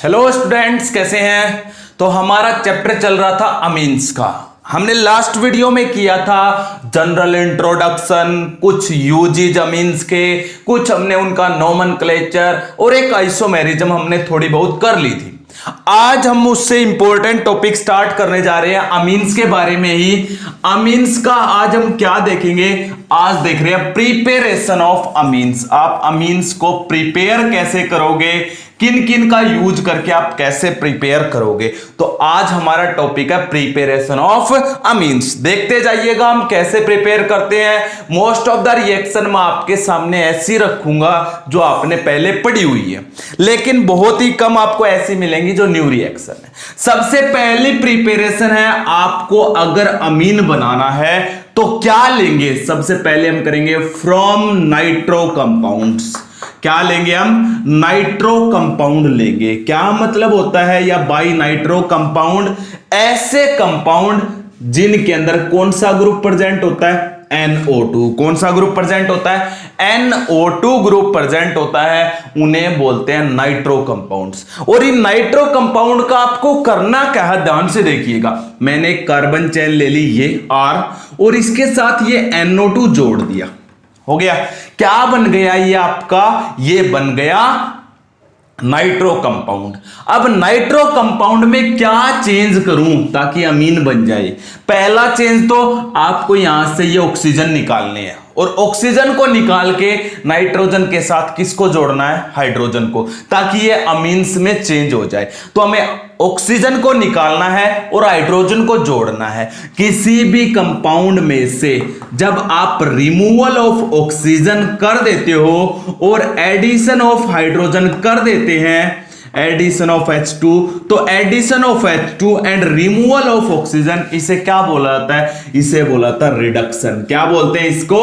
Hello students, कैसे हैं। तो हमारा चैप्टर चल रहा था अमीन्स का। हमने लास्ट वीडियो में किया था जनरल इंट्रोडक्शन, कुछ यूजेज अमीन्स के, कुछ हमने उनका नोमेनक्लेचर और एक आइसोमेरिज्म हमने थोड़ी बहुत कर ली थी। आज हम उससे इंपॉर्टेंट टॉपिक स्टार्ट करने जा रहे हैं अमीन्स के बारे में ही। अमीन्स का आज हम क्या देखेंगे, आज देख रहे हैं प्रिपरेशन ऑफ अमीन्स। आप अमीन्स को प्रिपेयर कैसे करोगे, किन किन का यूज करके आप कैसे प्रिपेयर करोगे। तो आज हमारा टॉपिक है प्रिपरेशन ऑफ अमीन्स। देखते जाइएगा हम कैसे प्रिपेयर करते हैं। मोस्ट ऑफ द रिएक्शन मैं आपके सामने ऐसी रखूंगा जो आपने पहले पढ़ी हुई है, लेकिन बहुत ही कम आपको ऐसी मिलेंगी जो न्यू रिएक्शन है। सबसे पहली प्रिपरेशन है, आपको अगर अमीन बनाना है तो क्या लेंगे। सबसे पहले हम करेंगे फ्रॉम नाइट्रो कंपाउंड्स। क्या लेंगे हम, नाइट्रो कंपाउंड लेंगे। क्या मतलब होता है, या बाई नाइट्रो कंपाउंड, ऐसे कंपाउंड जिनके अंदर कौन सा ग्रुप प्रेजेंट होता है, NO2। कौन सा ग्रुप प्रेजेंट होता है, NO2 ग्रुप प्रेजेंट होता है, उन्हें बोलते हैं नाइट्रो कंपाउंड्स। और इन नाइट्रो कंपाउंड का आपको करना क्या है, ध्यान से देखिएगा। मैंने एक कार्बन चेन ले ली, ये R, और इसके साथ ये NO2 जोड़ दिया, हो गया। क्या बन गया ये आपका, ये बन गया नाइट्रो कंपाउंड। अब नाइट्रो कंपाउंड में क्या चेंज करूं ताकि अमीन बन जाए। पहला चेंज तो आपको यहां से ये ऑक्सीजन निकालने हैं, और ऑक्सीजन को निकाल के नाइट्रोजन के साथ किसको जोड़ना है, हाइड्रोजन को, ताकि ये अमीन्स में चेंज हो जाए। तो हमें ऑक्सीजन को निकालना है और हाइड्रोजन को जोड़ना है। किसी भी कंपाउंड में से जब आप रिमूवल ऑफ ऑक्सीजन कर देते हो और एडिशन ऑफ हाइड्रोजन कर देते हैं, एडिशन ऑफ H2, तो addition of H2 and removal of oxygen, इसे क्या बोला जाता है, इसे बोला जाता है रिडक्शन। क्या बोलते हैं इसको,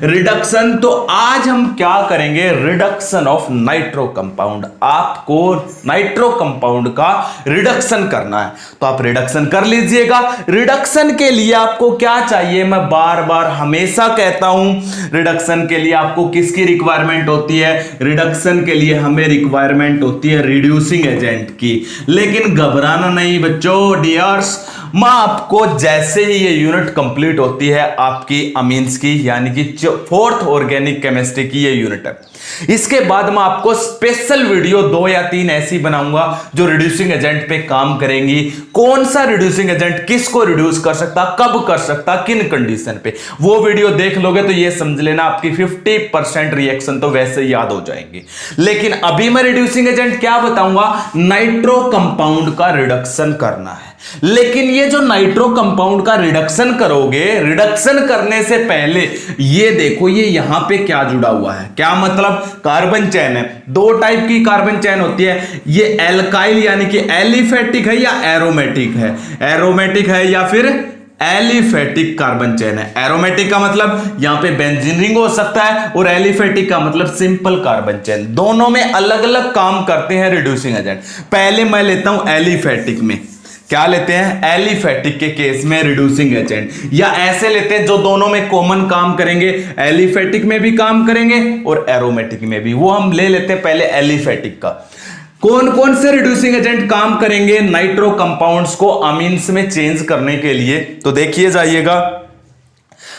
रिडक्शन। तो आज हम क्या करेंगे, रिडक्शन ऑफ नाइट्रो कंपाउंड। आपको नाइट्रो कंपाउंड का रिडक्शन करना है, तो आप रिडक्शन कर लीजिएगा। रिडक्शन के लिए आपको क्या चाहिए, मैं बार बार हमेशा कहता हूं, रिडक्शन के लिए आपको किसकी रिक्वायरमेंट होती है, रिडक्शन के लिए हमें रिक्वायरमेंट होती है रिड्यूसिंग एजेंट की। लेकिन घबराना नहीं बच्चों, डियर्स, मैं आपको जैसे ही ये यूनिट कंप्लीट होती है आपकी अमीन्स की, यानी कि 4th ऑर्गेनिक केमिस्ट्री की ये यूनिट है, इसके बाद मैं आपको स्पेशल वीडियो 2 या 3 ऐसी बनाऊंगा जो रिड्यूसिंग एजेंट पे काम करेंगी। कौन सा रिड्यूसिंग एजेंट किसको रिड्यूस कर सकता, कब कर सकता, किन कंडीशन पे, वो वीडियो देख लोगे तो ये समझ लेना आपकी 50% रिएक्शन तो वैसे याद हो जाएंगे। लेकिन अभी मैं रिड्यूसिंग एजेंट क्या बताऊंगा, नाइट्रो कंपाउंड का रिडक्शन करना है। लेकिन ये जो नाइट्रो कंपाउंड का रिडक्शन करोगे, रिडक्शन करने से पहले ये देखो, ये यहां पे क्या जुड़ा हुआ है, क्या मतलब, कार्बन चेन है। 2 टाइप की कार्बन चेन होती है, ये एल्काइल यानी कि एलिफेटिक है या एरोमेटिक है, एरोमेटिक है या फिर एलिफेटिक कार्बन चेन है। एरोमेटिक का मतलब यहां पे बेंजीन रिंग हो सकता है, और एलिफेटिक का मतलब सिंपल कार्बन चेन। दोनों में अलग अलग काम करते हैं रिड्यूसिंग एजेंट। पहले मैं लेता हूं एलिफेटिक में, क्या लेते हैं, एलिफेटिक के केस में रिड्यूसिंग एजेंट, या ऐसे लेते हैं जो दोनों में कॉमन काम करेंगे, एलिफेटिक में भी काम करेंगे और एरोमेटिक में भी। वो हम ले लेते हैं पहले एलिफेटिक का। कौन कौन से रिड्यूसिंग एजेंट काम करेंगे नाइट्रो कंपाउंड्स को अमीन्स में चेंज करने के लिए, तो देखिए जाइएगा।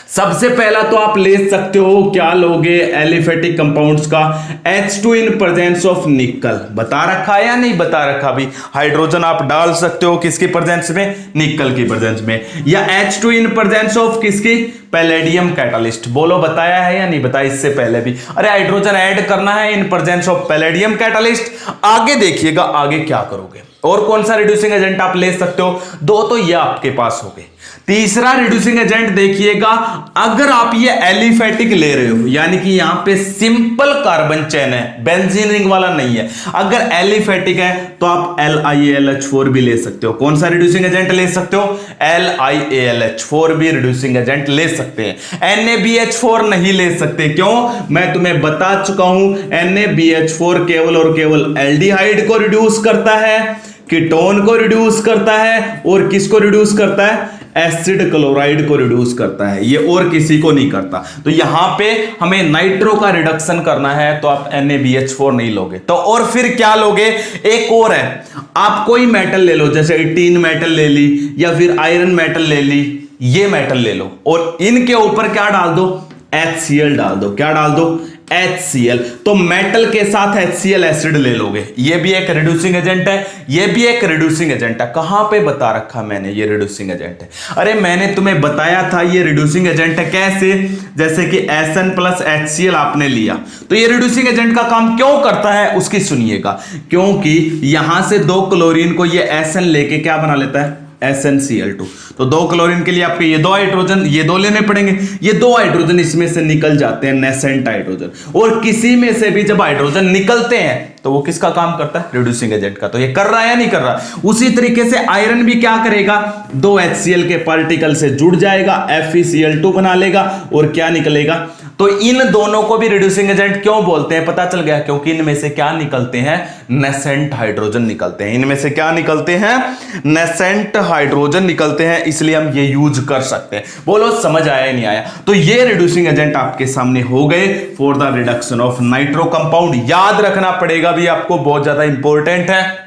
सबसे पहला तो आप ले सकते हो, क्या लोगे, एलिफेटिक कंपाउंड्स का H2 इन प्रेजेंस ऑफ निकल। बता रखा है या नहीं बता रखा, भी हाइड्रोजन आप डाल सकते हो किसकी प्रेजेंस में, निकल की प्रेजेंस में, या H2 इन प्रेजेंस ऑफ किसकी, पैलेडियम कैटालिस्ट। बोलो बताया है या नहीं बताया इससे पहले भी, अरे हाइड्रोजन ऐड करना है इन प्रेजेंस ऑफ पैलेडियम कैटालिस्ट। आगे देखिएगा आगे क्या करोगे, और कौन सा रिड्यूसिंग एजेंट आप ले सकते हो, 2 तो ये आपके पास हो गए। तीसरा रिड्यूसिंग एजेंट देखिएगा, अगर आप ये एलिफेटिक ले रहे हो, यानी कि यहां पे सिंपल कार्बन चेन है, बेंजीन रिंग वाला नहीं है, अगर एलिफेटिक है तो आप LiAlH4 भी ले सकते हो। कौन सा रिड्यूसिंग एजेंट ले सकते हो, LiAlH4 भी रिड्यूसिंग एजेंट ले सकते हैं। NaBH4 नहीं ले सकते, क्यों, मैं तुम्हें बता चुका हूं, NaBH4 केवल और केवल एल्डिहाइड को रिड्यूस करता है, कीटोन को रिड्यूस करता है, और किसको रिड्यूस करता है, एसिड क्लोराइड को रिड्यूस करता है, ये और किसी को नहीं करता। तो यहां पे हमें नाइट्रो का रिडक्शन करना है तो आप NaBH4 नहीं लोगे, तो और फिर क्या लोगे, एक और है, आप कोई मेटल ले लो, जैसे टीन मेटल ले ली या फिर आयरन मेटल ले ली, ये मेटल ले लो और इनके ऊपर क्या डाल दो, HCl डाल दो। क्या डाल दो, HCl। तो मेटल के साथ HCl एसिड ले लोगे, ये भी एक रिड्यूसिंग एजेंट है, ये भी एक रिड्यूसिंग एजेंट है। कहां पे बता रखा मैंने ये रिड्यूसिंग एजेंट है, अरे मैंने तुम्हें बताया था ये रिड्यूसिंग एजेंट है। कैसे, जैसे कि SN प्लस HCl आपने लिया, तो ये रिड्यूसिंग एजेंट का काम क्यों करता है उसकी सुनिएगा। क्योंकि यहां से 2 क्लोरीन को ये SN लेके क्या बना लेता है, SnCl2। तो 2 क्लोरीन के लिए आपके ये 2 हाइड्रोजन, ये 2 लेने पड़ेंगे, ये 2 हाइड्रोजन इसमें से निकल जाते हैं, नेसेंट हाइड्रोजन। और किसी में से भी जब हाइड्रोजन निकलते हैं तो वो किसका काम करता है, रिड्यूसिंग एजेंट का। तो ये कर रहा है या नहीं कर रहा। उसी तरीके से आयरन भी क्या करेगा, 2 HCl के पार्टिकल से जुड़ जाएगा, FeCl2 बना लेगा और क्या निकलेगा। तो इन दोनों को भी रिड्यूसिंग एजेंट क्यों बोलते हैं, पता चल गया, क्योंकि इनमें से क्या निकलते हैं, नेसेंट हाइड्रोजन निकलते हैं। इनमें से क्या निकलते हैं, नेसेंट हाइड्रोजन निकलते हैं, इसलिए हम ये यूज कर सकते हैं। बोलो समझ आया नहीं आया। तो ये रिड्यूसिंग एजेंट आपके सामने हो गए for the reduction of nitro compound. याद रखना पड़ेगा भी आपको, बहुत ज्यादा इंपॉर्टेंट है।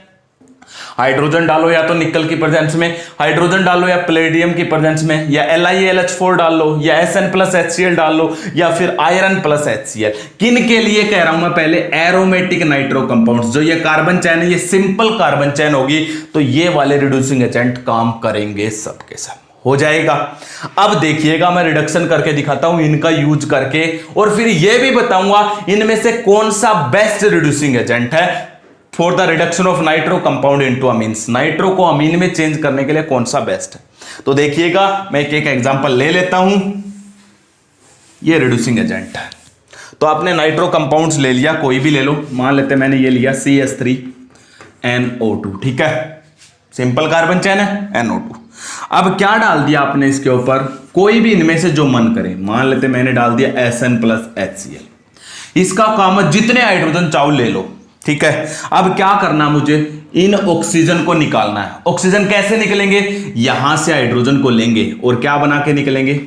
हाइड्रोजन डालो या तो निकल की प्रेजेंस में, हाइड्रोजन डालो या प्लेडियम की प्रेजेंस में, या LiAlH4 डाल लो, या SN प्लस HCl डाल लो, या फिर आयरन प्लस HCl। किन के लिए कह रहा हूं मैं पहले, एरोमेटिक नाइट्रो कंपाउंड्स। जो ये कार्बन चैन है, ये सिंपल कार्बन चैन होगी, तो ये वाले रिड्यूसिंग एजेंट काम करेंगे सबके सब। हो जाएगा। अब देखिएगा, मैं रिडक्शन करके दिखाता हूं इनका यूज करके, और फिर यह भी बताऊंगा इनमें से कौन सा बेस्ट रिड्यूसिंग एजेंट है for the reduction of nitro compound into amines. Nitro को अमीन में चेंज करने के लिए कौन सा बेस्ट है। तो देखिएगा, मैं एक एग्जांपल ले लेता हूं। ये रिड्यूसिंग एजेंट है, तो आपने नाइट्रो कंपाउंड्स ले लिया, कोई भी ले लो, मान लेते मैंने ये लिया CH3NO2, ठीक है, सिंपल कार्बन चैन है, NO2। अब क्या डाल दिया आपने इसके ऊपर, कोई भी इनमें से जो मन करे, मान लेते मैंने डाल दिया SN प्लस HCl। इसका काम है जितने हाइड्रोजन चाहो ले लो, ठीक है। अब क्या करना, मुझे इन ऑक्सीजन को निकालना है। ऑक्सीजन कैसे निकलेंगे, यहां से हाइड्रोजन को लेंगे और क्या बना के निकलेंगे,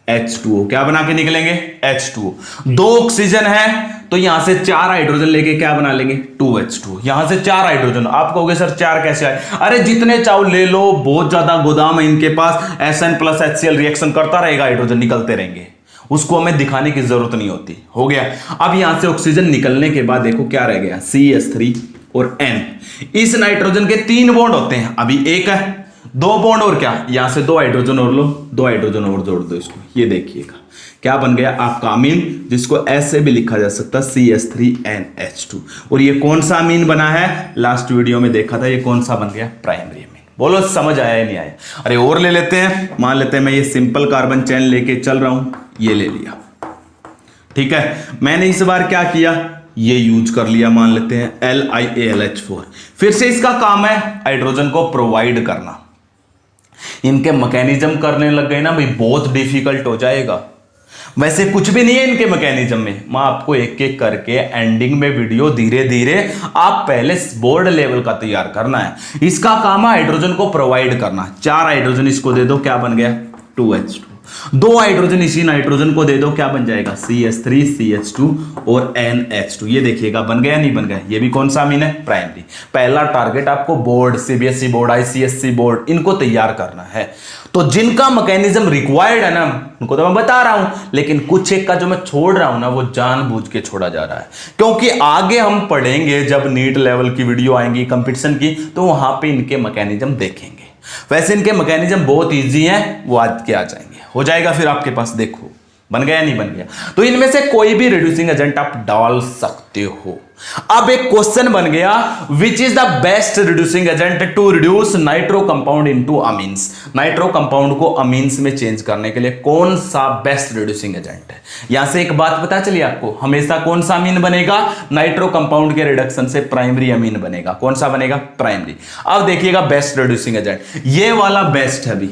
H2O। क्या बना के निकलेंगे, H2O। 2 ऑक्सीजन है तो यहां से 4 हाइड्रोजन लेके क्या बना लेंगे, 2H2। यहां से 4 हाइड्रोजन। आप कहोगे सर 4 कैसे आए, अरे जितने चाहो ले लो, बहुत ज्यादा गोदाम है इनके पास। SN प्लस HCl रिएक्शन करता रहेगा, हाइड्रोजन निकलते रहेंगे, उसको हमें दिखाने की जरूरत नहीं होती। हो गया। अब यहां से ऑक्सीजन निकलने के बाद देखो क्या रह गया, CH3 और N। इस नाइट्रोजन के 3 बॉन्ड होते हैं, अभी एक है, 2 बॉन्ड और क्या, यहां से 2 हाइड्रोजन और लो, 2 हाइड्रोजन और जोड़ दो इसको। ये देखिएगा क्या बन गया आपका अमीन, जिसको S से भी लिखा जा सकता है, CH3NH2। और ये कौन सा अमीन बना है, लास्ट वीडियो में देखा था, ये कौन सा बन गया, प्राइमरी अमीन। बोलो समझ आया या नहीं आया। अरे और ले लेते हैं, मान लेते हैं मैं ये सिंपल कार्बन चैन लेके चल रहा हूं, ये ले लिया, ठीक है। मैंने इस बार क्या किया, ये यूज कर लिया, मान लेते हैं LiAlH4। फिर से इसका काम है हाइड्रोजन को प्रोवाइड करना। इनके मैकेनिज्म करने लग गए ना भाई, बहुत डिफिकल्ट हो जाएगा। वैसे कुछ भी नहीं है इनके मैकेनिज्म में, मैं आपको एक एक करके एंडिंग में वीडियो धीरे धीरे, आप पहले बोर्ड लेवल का तैयार करना है। इसका काम है हाइड्रोजन को प्रोवाइड करना। 4 हाइड्रोजन इसको दे दो, क्या बन गया, 2H2। 2 हाइड्रोजन इसी नाइट्रोजन को दे दो, क्या बन जाएगा, CH3 CH2 और NH2। ये देखिएगा बन गया नहीं बन गया। ये भी कौन सा अमीन है, प्राइमरी। पहला टारगेट आपको board, CBSE board, ICSE board, इनको तैयार करना है। तो जिनका मैकेनिज्म रिक्वायर्ड है ना, उनको तो मैं बता रहा हूं, लेकिन कुछ एक का जो मैं छोड़ रहा हूं ना, वो जानबूझ के छोड़ा जा रहा है, क्योंकि आगे हम पढ़ेंगे जब नीट लेवल की वीडियो आएंगी कंपटीशन की, तो वहां पे इनके मैकेनिज्म देखेंगे। वैसे इनके मैकेनिज्म बहुत ईजी हैं, वो आज के आ जाएंगे, हो जाएगा फिर आपके पास। देखो बन गया नहीं बन गया। तो इनमें से कोई भी रिड्यूसिंग एजेंट आप डाल सकते हो। अब एक क्वेश्चन बन गया, which is the best reducing agent to reduce nitro compound into amines. Nitro compound को अमीन्स में चेंज करने के लिए कौन सा बेस्ट रिड्यूसिंग एजेंट है। यहां से एक बात पता चली आपको, हमेशा कौन सा अमीन बनेगा, नाइट्रो कंपाउंड के रिडक्शन से प्राइमरी अमीन बनेगा। कौन सा बनेगा, प्राइमरी। अब देखिएगा बेस्ट रिड्यूसिंग एजेंट, ये वाला बेस्ट है। अभी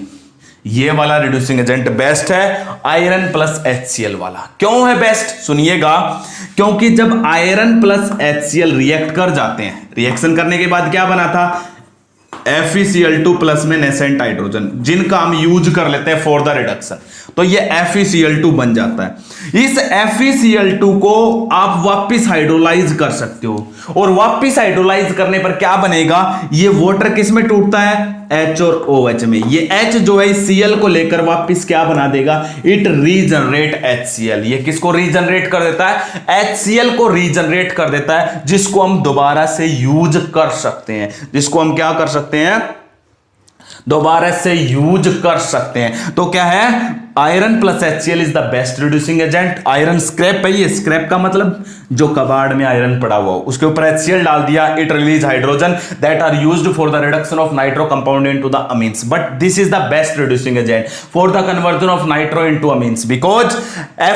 ये वाला रिड्यूसिंग एजेंट बेस्ट है, आयरन प्लस HCl वाला। क्यों है बेस्ट, सुनिएगा। क्योंकि जब आयरन प्लस HCl रिएक्ट कर जाते हैं, रिएक्शन करने के बाद क्या बना था, FeCl2 प्लस में नेसेंट हाइड्रोजन, जिनका हम यूज कर लेते हैं फॉर द रिडक्शन, तो ये FeCl2 बन जाता है। इस FeCl2 को आप वापस हाइड्रोलाइज कर सकते हो, और वापस हाइड्रोलाइज करने पर क्या बनेगा, ये वाटर किस में टूटता है, H और OH में। ये H जो है Cl को लेकर वापस क्या बना देगा, इट रीजनरेट HCl। ये किसको रीजनरेट कर देता है, HCl को रीजनरेट कर देता है, जिसको हम दोबारा से यूज कर सकते हैं, जिसको हम क्या कर सकते हैं, दोबारा से यूज कर सकते हैं। तो क्या है, iron plus HCl is the best reducing agent. Iron scrap है, ये स्क्रैप का मतलब जो कबाड़ में आयरन पड़ा हुआ हो, उसके ऊपर HCl डाल दिया, it release hydrogen that are used for the reduction of nitro compound into the amines, but this is the best reducing agent for the conversion of nitro into amines, because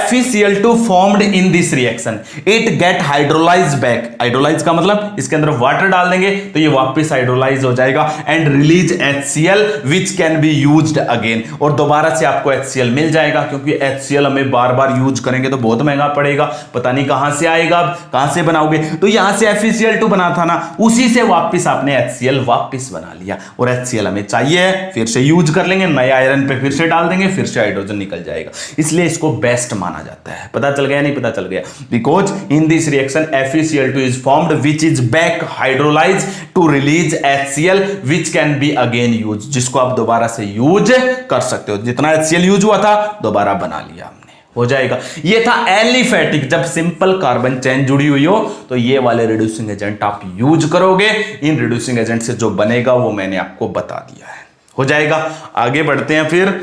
FeCl2 formed in this reaction it get hydrolyse back. Hydrolyse का मतलब इसके अंदर water डाल देंगे तो ये वापस hydrolyse हो जाएगा and release HCl which can be used again, और दोबारा से आपको HCl मिल जाएगा, क्योंकि HCl हमें बार बार यूज करेंगे तो बहुत महंगा पड़ेगा, पता नहीं कहां से आएगा, कहां से बनाओगे। तो यहां से FeCl2 बना था ना, उसी से वापस आपने HCl वापस बना लिया, और HCl हमें चाहिए, फिर से यूज कर लेंगे, नए आयरन पे फिर से डाल देंगे, फिर से हाइड्रोजन निकल जाएगा, इसलिए इसको बेस्ट माना जाता है। पता चल गया, नहीं पता चल गया, because in this reaction FeCl2 is formed which is back hydrolyse to release HCl which can be again use, जिसको आप दोबारा से यूज कर सकते हो। जितना HCl यूज हुआ था दोबारा बना लिया हमने, हो जाएगा। ये था एलिफेटिक, जब सिंपल कार्बन चेन जुड़ी हुई हो तो ये वाले रिड्यूसिंग एजेंट आप यूज करोगे। इन रिड्यूसिंग एजेंट से जो बनेगा वो मैंने आपको बता दिया है, हो जाएगा। आगे बढ़ते हैं, फिर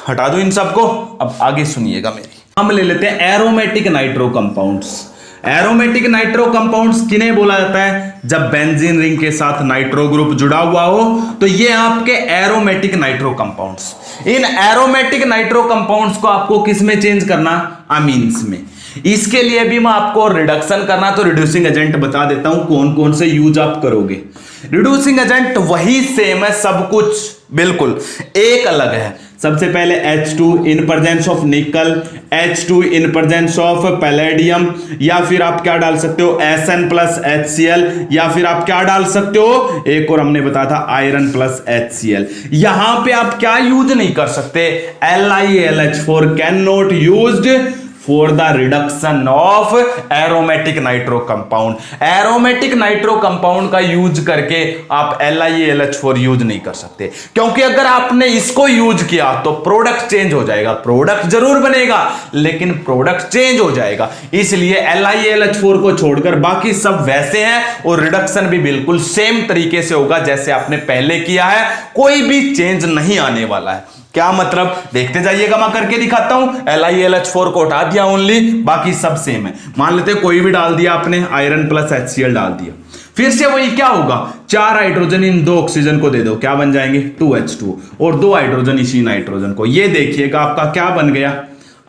हटा दो इन सबको, अब आगे सुनिएगा मेरी। हम ले लेते हैं aromatic nitro compounds. Aromatic nitro compounds किन्हें बोला जाता है, जब बेंजीन रिंग के साथ नाइट्रो ग्रुप जुड़ा हुआ हो तो ये आपके एरोमेटिक नाइट्रो कंपाउंड्स। इन एरोमेटिक नाइट्रो कंपाउंड्स को आपको किस में चेंज करना, अमीन्स में। इसके लिए भी मैं आपको रिडक्शन करना, तो रिड्यूसिंग एजेंट बता देता हूं कौन कौन से यूज आप करोगे। रिड्यूसिंग एजेंट वही सेम है, सब कुछ बिल्कुल एक अलग है। सबसे पहले H2 इन प्रेजेंस ऑफ निकल, H2 in presence of palladium, या फिर आप क्या डाल सकते हो Sn प्लस HCl, या फिर आप क्या डाल सकते हो, एक और हमने बताया था आयरन प्लस HCl। यहां पे आप क्या यूज नहीं कर सकते, LiAlH4 can not used for the reduction of aromatic nitro compound. Aromatic nitro compound का यूज करके आप LiAlH4 यूज नहीं कर सकते, क्योंकि अगर आपने इसको यूज किया तो प्रोडक्ट चेंज हो जाएगा। प्रोडक्ट जरूर बनेगा लेकिन प्रोडक्ट चेंज हो जाएगा, इसलिए LiAlH4 को छोड़कर बाकी सब वैसे हैं, और रिडक्शन भी बिल्कुल सेम तरीके से होगा जैसे आपने पहले किया है, कोई भी चेंज नहीं आने वाला है। क्या मतलब, देखते जाइएगा, मैं करके दिखाता हूं। LiAlH4 को उठा दिया ओनली, बाकी सब सेम है। मान लेते कोई भी डाल दिया आपने, आयरन प्लस HCl डाल दिया, फिर से वही क्या होगा, 4 हाइड्रोजन इन 2 ऑक्सीजन को दे दो, क्या बन जाएंगे 2H2, और 2 हाइड्रोजन इसी नाइट्रोजन को। ये देखिएगा आपका क्या बन गया,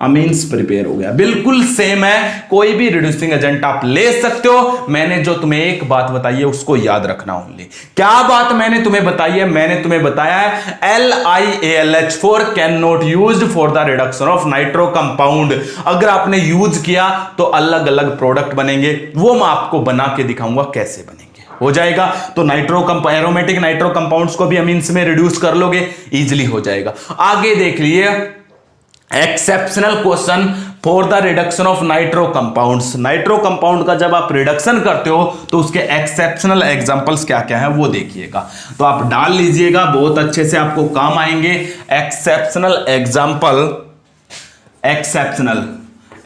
अमीन्स प्रिपेयर हो गया। बिल्कुल सेम है, कोई भी रिड्यूसिंग एजेंट आप ले सकते हो। मैंने जो तुम्हें एक बात बताई है उसको याद रखना ओनली। क्या बात मैंने तुम्हें बताई है, मैंने तुम्हें बताया है LiAlH4 can not used for the reduction of nitro compound. अगर आपने यूज किया तो अलग अलग प्रोडक्ट बनेंगे, वो मैं आपको बना के दिखाऊंगा कैसे बनेंगे, हो जाएगा। तो एरोमेटिक नाइट्रो कंपाउंड्स को भी अमीन्स में रिड्यूस कर लोगे, इजिली हो जाएगा। आगे देख लिए, exceptional question for the reduction of nitro compounds. Nitro compound का जब आप रिडक्शन करते हो तो उसके एक्सेप्शनल एग्जांपल्स क्या क्या है वो देखिएगा, तो आप डाल लीजिएगा, बहुत अच्छे से आपको काम आएंगे। Exceptional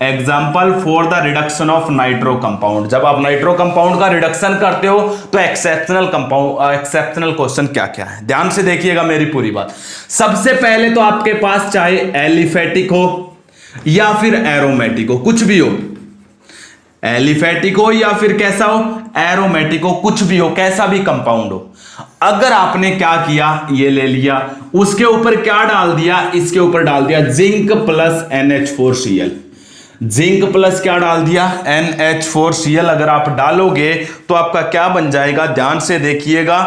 example for the reduction of nitro compound. जब आप नाइट्रो कंपाउंड का रिडक्शन करते हो तो एक्सेप्शनल क्वेश्चन क्या क्या है, ध्यान से देखिएगा मेरी पूरी बात। सबसे पहले तो आपके पास चाहे एलिफेटिक हो या फिर एरोमेटिक हो, कुछ भी हो, एलिफेटिक हो या फिर कैसा हो, एरोमेटिक हो, कुछ भी हो, कैसा भी कंपाउंड हो, अगर आपने क्या किया, ये ले लिया, उसके ऊपर क्या डाल दिया, इसके ऊपर डाल दिया zinc plus NH4Cl। Zinc plus क्या डाल दिया, NH4Cl। अगर आप डालोगे तो आपका क्या बन जाएगा, ध्यान से देखिएगा,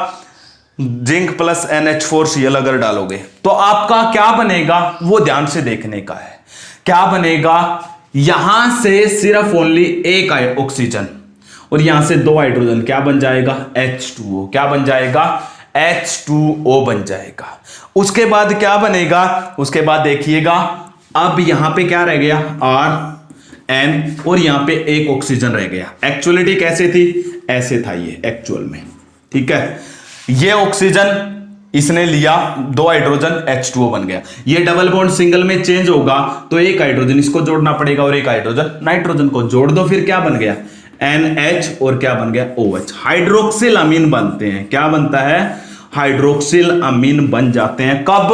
जिंक प्लस NH4Cl अगर डालोगे तो आपका क्या बनेगा वो ध्यान से देखने का है। क्या बनेगा, यहां से सिर्फ ओनली एक ऑक्सीजन, और यहां से 2 हाइड्रोजन, क्या बन जाएगा H2O, क्या बन जाएगा H2O बन जाएगा। उसके बाद क्या बनेगा, उसके बाद देखिएगा अब यहां पे क्या रह गया RN और यहां पे एक ऑक्सीजन रह गया। एक्चुअलिटी कैसे थी, ऐसे था ये एक्चुअल में, ठीक है। ये ऑक्सीजन इसने लिया, 2 हाइड्रोजन H2O बन गया। ये डबल बॉन्ड सिंगल में चेंज होगा तो एक हाइड्रोजन इसको जोड़ना पड़ेगा और एक हाइड्रोजन नाइट्रोजन को जोड़ दो, फिर क्या बन गया NH और क्या बन गया OH। हाइड्रोक्सिल अमीन बनते हैं, क्या बनता है हाइड्रोक्सिल अमीन बन जाते हैं। कब,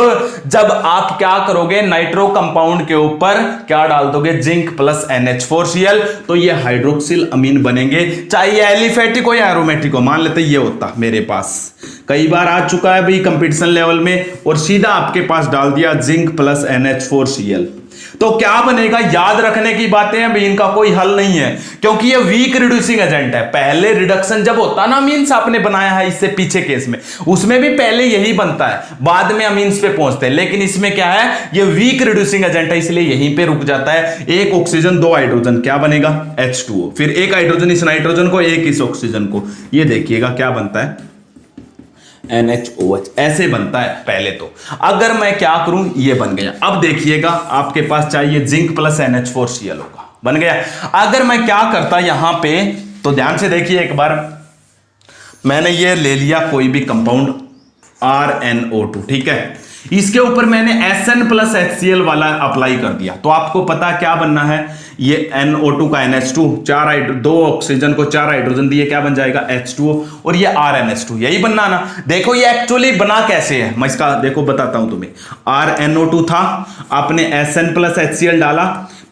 जब आप क्या करोगे नाइट्रो कंपाउंड के ऊपर क्या डाल दोगे जिंक प्लस NH4Cl, तो ये हाइड्रोक्सिल अमीन बनेंगे। चाहे ये एलिफेटिक हो या एरोमेटिक हो, मान लेते ये होता मेरे पास, कई बार आ चुका है भाई कंपटीशन लेवल में, और सीधा आपके पास डाल दिया जिंक प्लस NH4Cl, तो क्या बनेगा। याद रखने की बातें हैं भाई, इनका कोई हल नहीं है क्योंकि ये वीक रिड्यूसिंग एजेंट है। पहले रिडक्शन जब होता ना अमीन्स आपने बनाया है इससे पीछे केस में, उसमें भी पहले यही बनता है, बाद में अमीन्स पे पहुंचते हैं। लेकिन इसमें क्या है, ये वीक रिड्यूसिंग एजेंट है इसलिए यहीं पे रुक जाता है। एक ऑक्सीजन 2 हाइड्रोजन, क्या बनेगा H2O, फिर एक हाइड्रोजन इस नाइट्रोजन को, एक इस ऑक्सीजन को, ये देखिएगा क्या बनता है NHOH, ऐसे बनता है पहले तो। अगर मैं क्या करूं, ये बन गया। अब देखिएगा आपके पास चाहिए जिंक प्लस NH4Cl होगा, बन गया। अगर मैं क्या करता यहां पे, तो ध्यान से देखिए एक बार, मैंने ये ले लिया कोई भी कंपाउंड RnO2, ठीक है, इसके ऊपर मैंने Sn प्लस HCl वाला अप्लाई कर दिया, तो आपको पता क्या बनना है, ये NO2 का NH2, 2 ऑक्सीजन को 4 हाइड्रोजन दिए, क्या बन जाएगा H2O, और ये RnH2, यही बनना ना। देखो ये एक्चुअली बना कैसे है, मैं इसका देखो बताता हूं तुम्हें। RnO2 था, आपने Sn प्लस HCl डाला,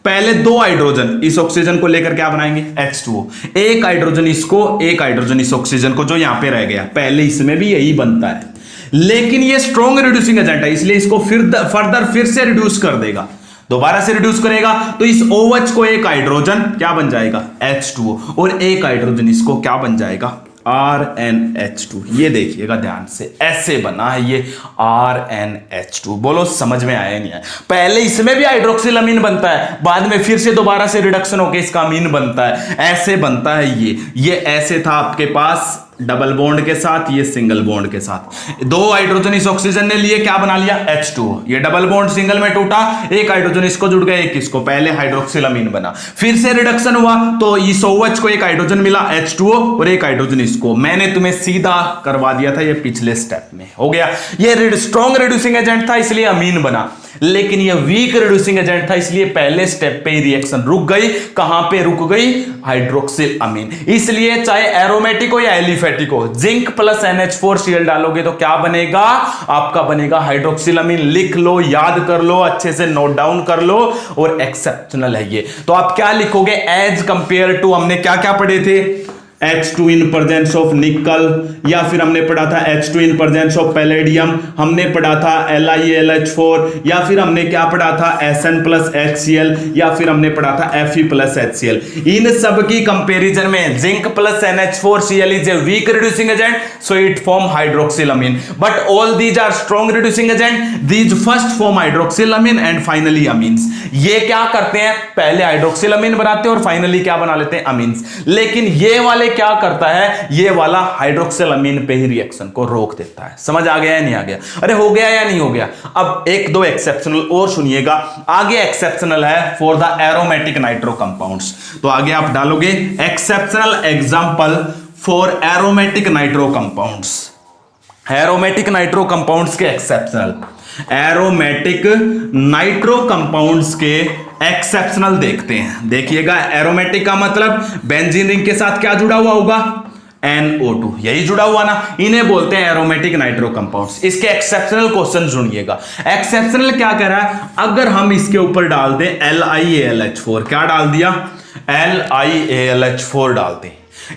पहले 2 हाइड्रोजन इस ऑक्सीजन को लेकर क्या बनाएंगे H2O, एक हाइड्रोजन इसको, एक हाइड्रोजन इस ऑक्सीजन को, जो यहां पे रह गया। पहले इसमें भी यही बनता है, लेकिन ये स्ट्रॉन्ग रिड्यूसिंग एजेंट है इसलिए इसको फिर से रिड्यूस कर देगा, दोबारा से रिड्यूस करेगा, तो इस OH को एक हाइड्रोजन क्या बन जाएगा H2O, और एक हाइड्रोजन इसको क्या बन जाएगा RnH2। ये देखिएगा ध्यान से, ऐसे बना है ये RnH2। बोलो समझ में आया नहीं आया। पहले इसमें भी हाइड्रोक्सिल अमीन बनता है, बाद में फिर से दोबारा से रिडक्शन होकर इसका अमीन बनता है, ऐसे बनता है ये ऐसे था आपके पास डबल बॉन्ड के साथ, ये सिंगल बॉन्ड के साथ। 2 हाइड्रोजन इस ऑक्सीजन ने लिए, क्या बना लिया H2O, ये डबल बॉन्ड सिंगल में टूटा, एक हाइड्रोजन इसको जुड़ गया, एक इसको, पहले हाइड्रोक्सिल अमीन बना, फिर से रिडक्शन हुआ तो इस OH को एक हाइड्रोजन मिला H2O और एक हाइड्रोजन इसको। मैंने तुम्हें सीधा करवा दिया था ये पिछले स्टेप में, हो गया। ये स्ट्रॉन्ग रिड्यूसिंग एजेंट था इसलिए अमीन बना, लेकिन ये वीक रिड्यूसिंग एजेंट था इसलिए पहले स्टेप पे ही रिएक्शन रुक गई। कहां पे रुक गई, हाइड्रोक्सिल अमीन। इसलिए चाहे एरोमेटिक हो या एलिफेटिक हो, जिंक प्लस NH4Cl डालोगे तो क्या बनेगा, आपका बनेगा हाइड्रोक्सिल अमीन। लिख लो, याद कर लो, अच्छे से नोट डाउन कर लो, और एक्सेप्शनल है ये। तो आप क्या लिखोगे, एज कंपेयर टू, हमने क्या क्या पढ़े थे, H2 इन प्रेजेंस ऑफ निकल, या फिर हमने पढ़ा था H2 in presence of palladium, हमने पढ़ा था LiAlH4, या फिर हमने क्या पढ़ा था Sn प्लस HCl, या फिर हमने पढ़ा था Fe प्लस HCl। इन सब की कंपैरिजन में zinc plus NH4Cl is a weak reducing agent, so it form hydroxyl amine, but all these are strong reducing agent, these first form hydroxyl amine and finally amines. ये क्या करते हैं, पहले hydroxyl अमीन बनाते हैं और फाइनली क्या बना लेते हैं, अमीन्स। लेकिन ये वाले क्या करता है, ये वाला हाइड्रोक्सिल अमीन पे ही रिएक्शन को रोक देता है। समझ आ गया या नहीं आ गया, अरे हो गया या नहीं हो गया। अब 1-2 एक्सेप्शनल और सुनिएगा, आगे एक्सेप्शनल है for the aromatic nitro compounds. तो आगे आप डालोगे exceptional example for aromatic nitro compounds, aromatic nitro compounds के एक्सेप्शनल, एरोमेटिक नाइट्रो कंपाउंड्स के एक्सेप्शनल देखते हैं। देखिएगा, एरोमेटिक का मतलब बेंजीन रिंग के साथ क्या जुड़ा हुआ होगा, NO2, यही जुड़ा हुआ ना, इन्हें बोलते हैं एरोमेटिक नाइट्रो कंपाउंड्स। इसके एक्सेप्शनल क्वेश्चन सुनिएगा। एक्सेप्शनल क्या कह रहा है, अगर हम इसके ऊपर डाल दें LiAlH4, क्या डाल दिया, LiAlH4 डाल दें,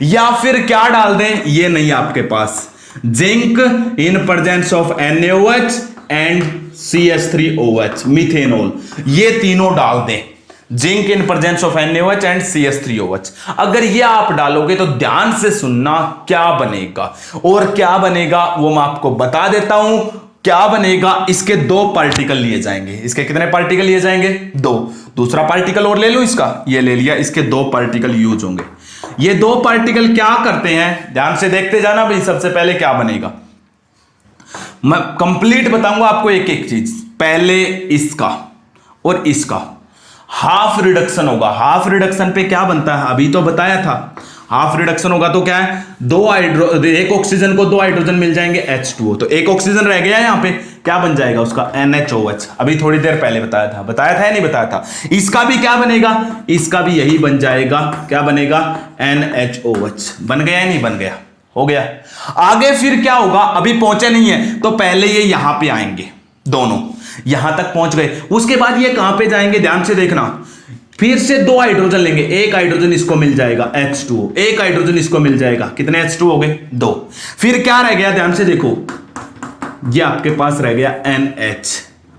या फिर क्या डाल दें, ये नहीं आपके पास, zinc in presence of NaOH and CH3OH, methanol, ये तीनों डाल दें, zinc in presence of NaOH and CH3OH। अगर ये आप डालोगे तो ध्यान से सुनना क्या बनेगा, और क्या बनेगा वो मैं आपको बता देता हूं। क्या बनेगा, इसके 2 पार्टिकल लिए जाएंगे। इसके कितने पार्टिकल लिए जाएंगे, 2। दूसरा पार्टिकल और ले लो, इसका ये ले लिया, इसके 2 पार्टिकल यूज होंगे। ये दो पार्टिकल क्या करते हैं, ध्यान से देखते जाना भाई। सबसे पहले क्या बनेगा, मैं कंप्लीट बताऊंगा आपको एक एक चीज। पहले इसका और इसका हाफ रिडक्शन होगा। हाफ रिडक्शन पे क्या बनता है, अभी तो बताया था। हाफ रिडक्शन होगा तो क्या है, एक ऑक्सीजन को दो हाइड्रोजन मिल जाएंगे H2O, तो एक ऑक्सीजन रह गया यहां पे, क्या बन जाएगा उसका NHOH। अभी थोड़ी देर पहले बताया था या नहीं बताया था। इसका भी क्या बनेगा, इसका भी यही बन जाएगा, क्या बनेगा, NHOH। बन गया या नहीं बन गया, हो गया। आगे फिर क्या होगा, अभी पहुंचे नहीं है तो पहले ये यहां पे आएंगे, दोनों यहां तक पहुंच गए। उसके बाद ये कहां पे जाएंगे, ध्यान से देखना, फिर से दो हाइड्रोजन लेंगे, एक हाइड्रोजन इसको मिल जाएगा H2O, एक हाइड्रोजन इसको मिल जाएगा, कितने H2 हो गए, दो। फिर क्या रह गया, ध्यान से देखो, ये आपके पास रह गया NH,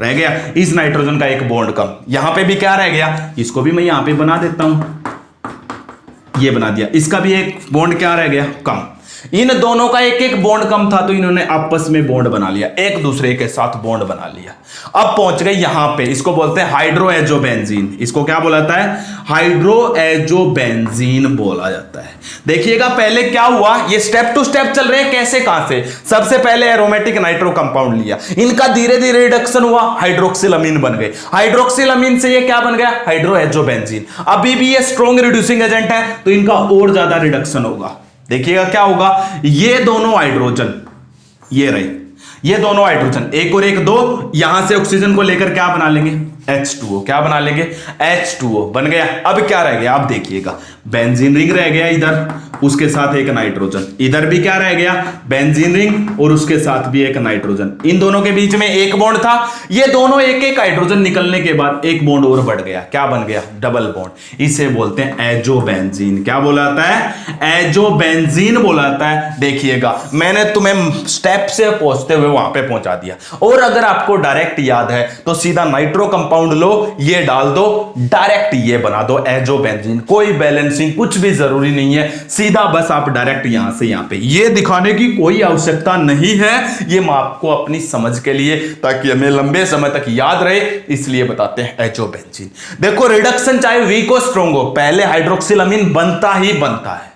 रह गया इस नाइट्रोजन का एक बॉन्ड कम। यहां पे भी क्या रह गया, इसको भी मैं यहां पे बना देता हूं, ये बना दिया, इसका भी एक बॉन्ड क्या रह गया, कम। इन दोनों का एक एक बॉन्ड कम था तो इन्होंने आपस में बॉन्ड बना लिया, एक दूसरे के साथ बॉन्ड बना लिया। अब पहुंच गए यहां पे, इसको बोलते हैं हाइड्रोएजोबेंजीन। इसको क्या बोला जाता है, हाइड्रोएजोबेंजीन बोला जाता है। देखिएगा पहले क्या हुआ, ये स्टेप टू स्टेप चल रहे हैं, कैसे कहां से। सबसे पहले एरोमेटिक नाइट्रो कंपाउंड लिया, इनका धीरे धीरे रिडक्शन हुआ, हाइड्रोक्सिलामीन बन गए। हाइड्रोक्सिलामीन से ये क्या बन गया, हाइड्रोएजोबेंजीन। अभी भी ये स्ट्रॉन्ग रिड्यूसिंग एजेंट है तो इनका और ज्यादा रिडक्शन होगा। देखिएगा क्या होगा, ये दोनों हाइड्रोजन, ये रहे, ये दोनों हाइड्रोजन, एक और एक दो, यहां से ऑक्सीजन को लेकर क्या बना लेंगे, H2O, क्या बना लेंगे, H2O बन गया। अब क्या रह गया, आप देखिएगा, बेंजीन रिंग रह गया इधर, उसके साथ एक नाइट्रोजन, इधर भी क्या रह गया, बेंजीन रिंग और उसके साथ भी एक नाइट्रोजन। इन दोनों के बीच में एक बॉन्ड था, ये दोनों एक एक हाइड्रोजन निकलने के बाद एक बॉन्ड और बढ़ गया, क्या बन गया, डबल बॉन्ड। इसे बोलते हैं एजोबेंजीन। क्या बोला जाता है, एजोबेंजीन बोला जाता है। देखिएगा मैंने तुम्हें स्टेप से पहुंचते हुए वहां पे पहुंचा दिया। और अगर आपको डायरेक्ट याद है तो सीधा नाइट्रो कंपाउंड लो, ये डाल दो, डायरेक्ट ये बना दो एजोबेंजीन। कोई बैलेंसिंग कुछ भी जरूरी नहीं है, सीधा बस आप डायरेक्ट यहां से यहां पे, ये दिखाने की कोई आवश्यकता नहीं है। ये मैं आपको अपनी समझ के लिए, ताकि हमें लंबे समय तक याद रहे, इसलिए बताते हैं एजोबेंजीन। देखो रिडक्शन चाहे वीक हो स्ट्रॉन्ग हो, पहले हाइड्रोक्सिलामीन बनता ही बनता है।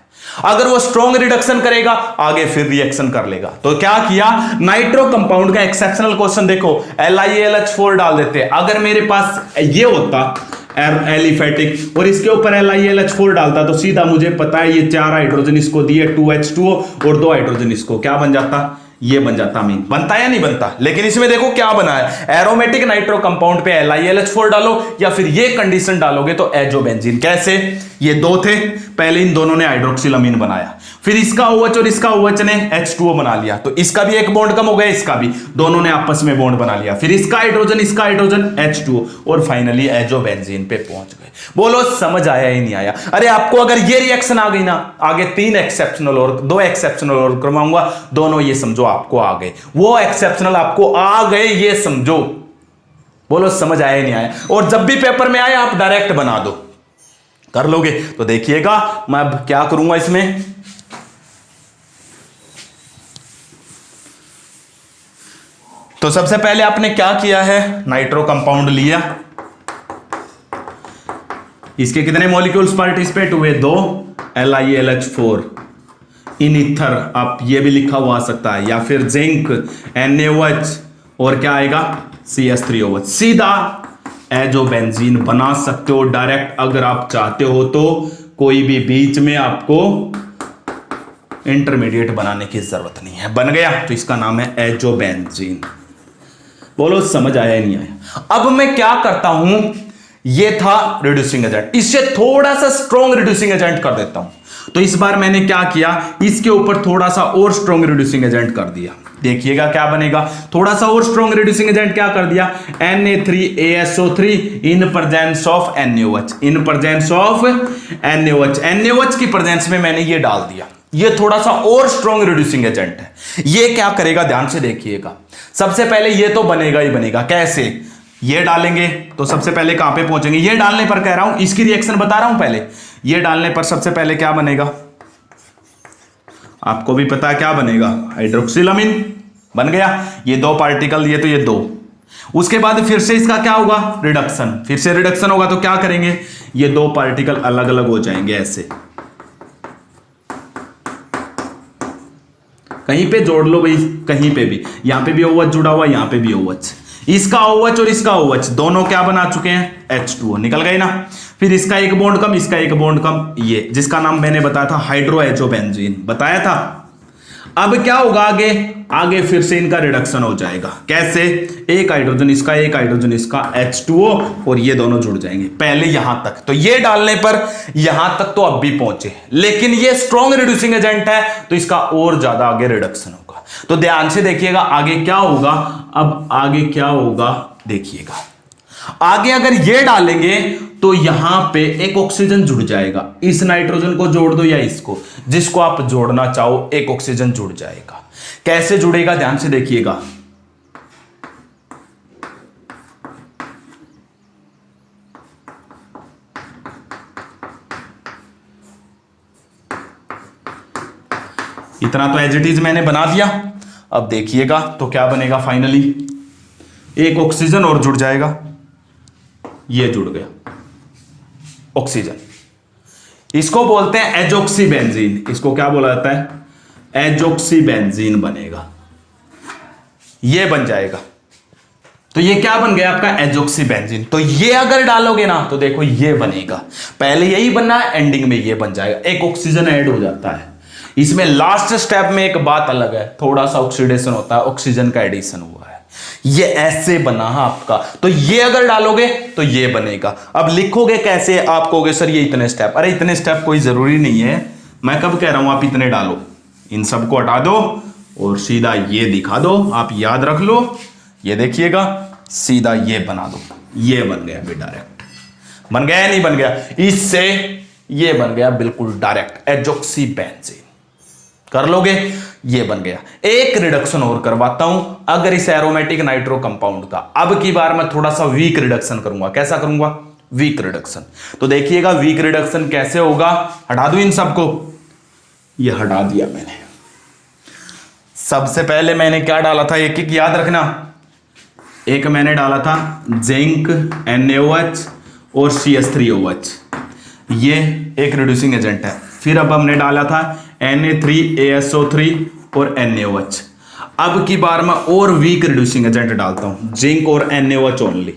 अगर वो स्ट्रॉन्ग रिडक्शन करेगा आगे फिर रिएक्शन कर लेगा। तो क्या किया, नाइट्रो कंपाउंड का एक्सेप्शनल क्वेश्चन देखो, LiAlH4 डाल देते। अगर मेरे पास ये होता एलिफेटिक और इसके ऊपर LiAlH4 डालता तो सीधा मुझे पता है ये चार हाइड्रोजन इसको दिए 2H2O और दो हाइड्रोजन इसको, क्या बन जाता, ये बन जाता अमीन। बनता या नहीं बनता। लेकिन इसमें देखो क्या बना है, एरोमेटिक नाइट्रो कंपाउंड पे LiAlH4 डालो या फिर ये कंडीशन डालोगे तो एजोबेंजीन। कैसे, ये दो थे, पहले इन दोनों ने हाइड्रोक्सिलामीन बनाया, फिर इसका OH और इसका OH ने H2O बना लिया, तो इसका भी एक बॉन्ड कम हो गया, इसका भी, दोनों ने आपस में बॉन्ड बना लिया, फिर इसका हाइड्रोजन H2O और फाइनली एजोबेंजीन पे पहुंच गए। बोलो समझ आया ही नहीं आया। अरे आपको अगर ये रिएक्शन आ गई ना, आगे तीन एक्सेप्शनल और दो एक्सेप्शनल और करवाऊंगा, दोनों ये समझो आपको आ गए, वो एक्सेप्शनल आपको आ गए, ये समझो। बोलो समझ आया ही नहीं आया। और जब भी पेपर में आए आप डायरेक्ट बना दो, कर लोगे। तो देखिएगा मैं अब क्या करूंगा इसमें, तो सबसे पहले आपने क्या किया है, नाइट्रो कंपाउंड लिया, इसके कितने मॉलिक्यूल्स पार्टिसिपेट हुए, दो, LiAlH4 इन ईथर, आप ये भी लिखा हुआ आ सकता है, या फिर जिंक NaOH और क्या आएगा CH3OH। सीधा एजोबेंजीन बना सकते हो डायरेक्ट अगर आप चाहते हो तो, कोई भी बीच में आपको इंटरमीडिएट बनाने की जरूरत नहीं है। बन गया, तो इसका नाम है एजोबेंजीन। बोलो समझ आया नहीं आया। अब मैं क्या करता हूं, ये था रिड्यूसिंग एजेंट, इससे थोड़ा सा स्ट्रॉन्ग रिड्यूसिंग एजेंट कर देता हूं। तो इस बार मैंने क्या किया, इसके ऊपर थोड़ा सा और स्ट्रॉन्ग रिड्यूसिंग एजेंट कर दिया। देखिएगा क्या बनेगा, थोड़ा सा और स्ट्रॉन्ग रिड्यूसिंग एजेंट क्या कर दिया, Na3ASO3 in presence of NaOH, in presence of NaOH, NaOH की प्रेजेंस में मैंने ये डाल दिया। ये थोड़ा सा और स्ट्रॉन्ग रिड्यूसिंग एजेंट है। ये क्या करेगा, ध्यान से देखिएगा, सबसे पहले ये तो बनेगा ही बनेगा। कैसे, ये डालेंगे तो सबसे पहले कहां पे पहुंचेंगे, ये डालने पर कह रहा हूं, इसकी रिएक्शन बता रहा हूं पहले। ये डालने पर सबसे पहले क्या बनेगा, आपको भी पता है क्या बनेगा, हाइड्रोक्सिलामीन बन गया। ये दो पार्टिकल, ये तो ये दो, उसके बाद फिर से इसका क्या होगा, रिडक्शन, फिर से रिडक्शन होगा तो क्या करेंगे, ये दो पार्टिकल अलग अलग हो जाएंगे ऐसे, कहीं पे जोड़ लो भाई, कहीं पे भी, यहां पे भी OH जुड़ा हुआ, यहां पे भी OH, इसका OH और इसका OH दोनों क्या बना चुके हैं, H2O निकल गए ना। फिर इसका एक बॉन्ड कम, इसका एक बॉन्ड कम, ये जिसका नाम मैंने बताया था हाइड्रोएचोबेंजीन बताया था। अब क्या होगा आगे, आगे फिर से इनका रिडक्शन हो जाएगा। कैसे, एक हाइड्रोजन इसका, एक हाइड्रोजन इसका, H2O, और ये दोनों जुड़ जाएंगे। पहले यहां तक तो ये डालने पर यहां तक तो अब भी पहुंचे, लेकिन ये स्ट्रॉन्ग रिड्यूसिंग एजेंट है तो इसका और ज्यादा आगे रिडक्शन होगा। तो ध्यान से देखिएगा आगे क्या होगा। अब आगे क्या होगा देखिएगा, आगे अगर ये डालेंगे तो यहां पे एक ऑक्सीजन जुड़ जाएगा, इस नाइट्रोजन को जोड़ दो या इसको, जिसको आप जोड़ना चाहो, एक ऑक्सीजन जुड़ जाएगा। कैसे जुड़ेगा ध्यान से देखिएगा, इतना तो एज इट इज मैंने बना दिया। अब देखिएगा तो क्या बनेगा, फाइनली एक ऑक्सीजन और जुड़ जाएगा, ये जुड़ गया ऑक्सीजन, इसको बोलते हैं एजोक्सीबेंजीन। इसको क्या बोला जाता है, एजोक्सीबेंजीन बनेगा, ये बन जाएगा। तो ये क्या बन गया आपका, एजोक्सीबेंजीन। तो ये अगर डालोगे ना तो देखो ये बनेगा, पहले यही बनना है, एंडिंग में ये बन जाएगा, एक ऑक्सीजन ऐड हो जाता है। इसमें लास्ट स्टेप में एक बात अलग है, थोड़ा सा ऑक्सीडेशन होता है, ऑक्सीजन का एडिशन हुआ है, ये ऐसे बना है आपका। तो ये अगर डालोगे तो ये बनेगा। अब लिखोगे कैसे, आप कहोगे सर ये इतने स्टेप, अरे इतने स्टेप कोई जरूरी नहीं है, मैं कब कह रहा हूं आप इतने डालो, इन सबको हटा दो और सीधा ये दिखा दो, आप याद रख लो, ये देखिएगा सीधा ये बना दो, ये बन गया भी डायरेक्ट, बन गया या नहीं बन गया, इससे ये बन गया बिल्कुल डायरेक्ट एजोक्सीबेंजीन। कर लोगे, ये बन गया। एक रिडक्शन और करवाता हूं अगर इस एरोमेटिक नाइट्रो कंपाउंड का, अब की बार मैं थोड़ा सा वीक रिडक्शन करूंगा। कैसा करूंगा, वीक रिडक्शन। तो देखिएगा वीक रिडक्शन कैसे होगा, हटा दूं इन सबको, ये हटा दिया मैंने। सबसे पहले मैंने क्या डाला था, एक एक याद रखना, एक मैंने डाला था जिंक NaOH और CH3OH, ये एक रिड्यूसिंग एजेंट है। फिर अब हमने डाला था Na3ASO3 और NaOH। अब की बार मैं और वीक रिड्यूसिंग एजेंट डालता हूं, जिंक और NaOH ओनली।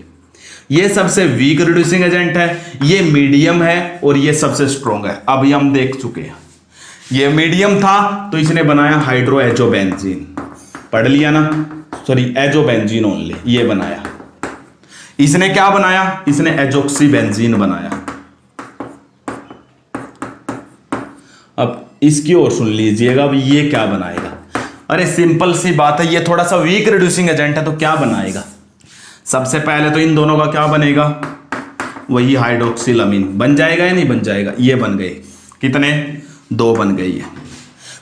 ये सबसे वीक रिड्यूसिंग एजेंट है, ये मीडियम है और ये सबसे स्ट्रॉन्ग है। अभी हम देख चुके हैं, ये मीडियम था तो इसने बनाया हाइड्रोएचोबेंजीन, पढ़ लिया ना, सॉरी एजोबेंजीन ओनली, ये बनाया। इसने क्या बनाया, इसने एजोक्सीबेंजीन बनाया। अब इसकी ओर सुन लीजिएगा, अब ये क्या बनाएगा, अरे सिंपल सी बात है, ये थोड़ा सा वीक रिड्यूसिंग एजेंट है तो क्या बनाएगा, सबसे पहले तो इन दोनों का क्या बनेगा, वही हाइड्रोक्सिलामीन बन जाएगा या नहीं बन जाएगा, ये बन गए, कितने, 2 बन गई है।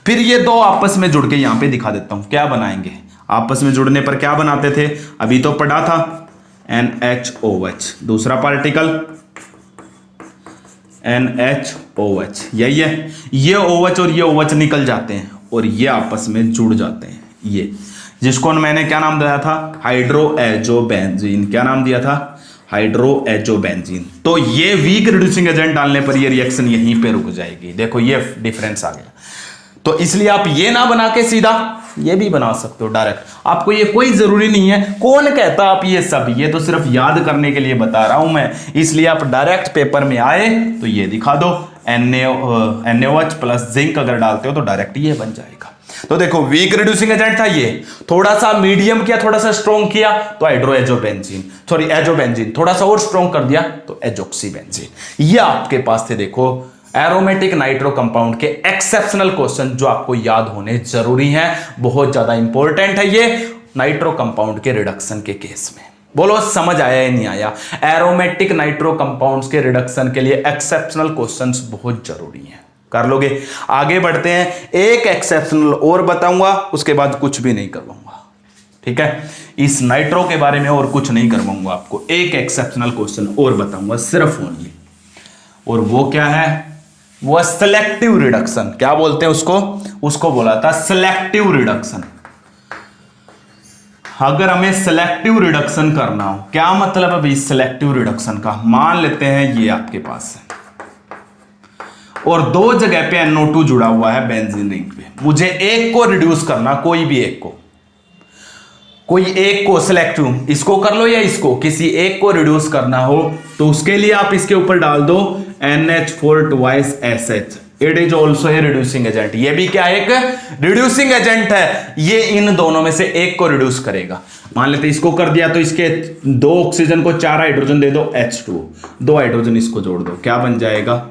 फिर ये 2 आपस में जुड़ के यहां पे दिखा देता हूं क्या बनाएंगे। आपस में जुड़ने पर क्या बनाते थे, अभी तो पढ़ा था NHOH, दूसरा पार्टिकल NHOH, यही है। ये OH और ये OH निकल जाते हैं और ये आपस में जुड़ जाते हैं, ये जिसको मैंने क्या नाम दिया था, हाइड्रोएजोबेंजीन। क्या नाम दिया था, हाइड्रोएजोबेंजीन। तो ये वीक रिड्यूसिंग एजेंट डालने पर ये रिएक्शन यहीं पे रुक जाएगी। देखो ये डिफरेंस आ गया। तो इसलिए आप ये ना बना के सीधा ये भी बना सकते हो डायरेक्ट, आपको ये कोई जरूरी नहीं है। कौन कहता आप ये सब, ये तो सिर्फ याद करने के लिए बता रहा हूं मैं, इसलिए आप डायरेक्ट पेपर में आए तो ये दिखा दो, NaOH प्लस जिंक अगर डालते हो तो डायरेक्ट ये बन जाएगा। तो देखो वीक रिड्यूसिंग एजेंट था ये, थोड़ा सा मीडियम किया, थोड़ा सा स्ट्रॉन्ग किया तो हाइड्रोएजोबेंजीन, सॉरी एजोबेंजीन, थोड़ा सा और स्ट्रॉन्ग कर दिया तो एजोक्सीबेंजीन। ये आपके पास थे देखो एरोमेटिक नाइट्रो कंपाउंड के एक्सेप्शनल क्वेश्चन जो आपको याद होने जरूरी हैं, बहुत ज्यादा इंपॉर्टेंट है ये नाइट्रो कंपाउंड के रिडक्शन के केस में। बोलो समझ आया या नहीं आया, एरोमेटिक नाइट्रो कंपाउंड्स के रिडक्शन के लिए एक्सेप्शनल क्वेश्चंस बहुत जरूरी हैं, कर लोगे। आगे बढ़ते हैं, एक एक्सेप्शनल और बताऊंगा, उसके बाद कुछ भी नहीं करवाऊंगा, ठीक है। इस नाइट्रो के बारे में और कुछ नहीं करवाऊंगा आपको, एक एक्सेप्शनल क्वेश्चन और बताऊंगा सिर्फ ओनली, और वो क्या है, वो सिलेक्टिव रिडक्शन। क्या बोलते हैं उसको, उसको बोला था सिलेक्टिव रिडक्शन। अगर हमें सिलेक्टिव रिडक्शन करना हो, क्या मतलब है भाई सिलेक्टिव रिडक्शन का, मान लेते हैं ये आपके पास है और दो जगह पे NO2 जुड़ा हुआ है बेंजीन रिंग पे। मुझे एक को रिड्यूस करना, कोई भी एक को, कोई एक को सिलेक्टिव, इसको कर लो या इसको, किसी एक को रिड्यूस करना हो तो उसके लिए आप इसके ऊपर डाल दो NH4 twice SH। It is also a reducing agent. ये भी क्या है, एक रिड्यूसिंग एजेंट है। ये इन दोनों में से एक को रिड्यूस करेगा। मान लेते इसको कर दिया तो इसके 2 ऑक्सीजन को 4 हाइड्रोजन दे दो H2, 2 हाइड्रोजन इसको जोड़ दो, क्या बन जाएगा,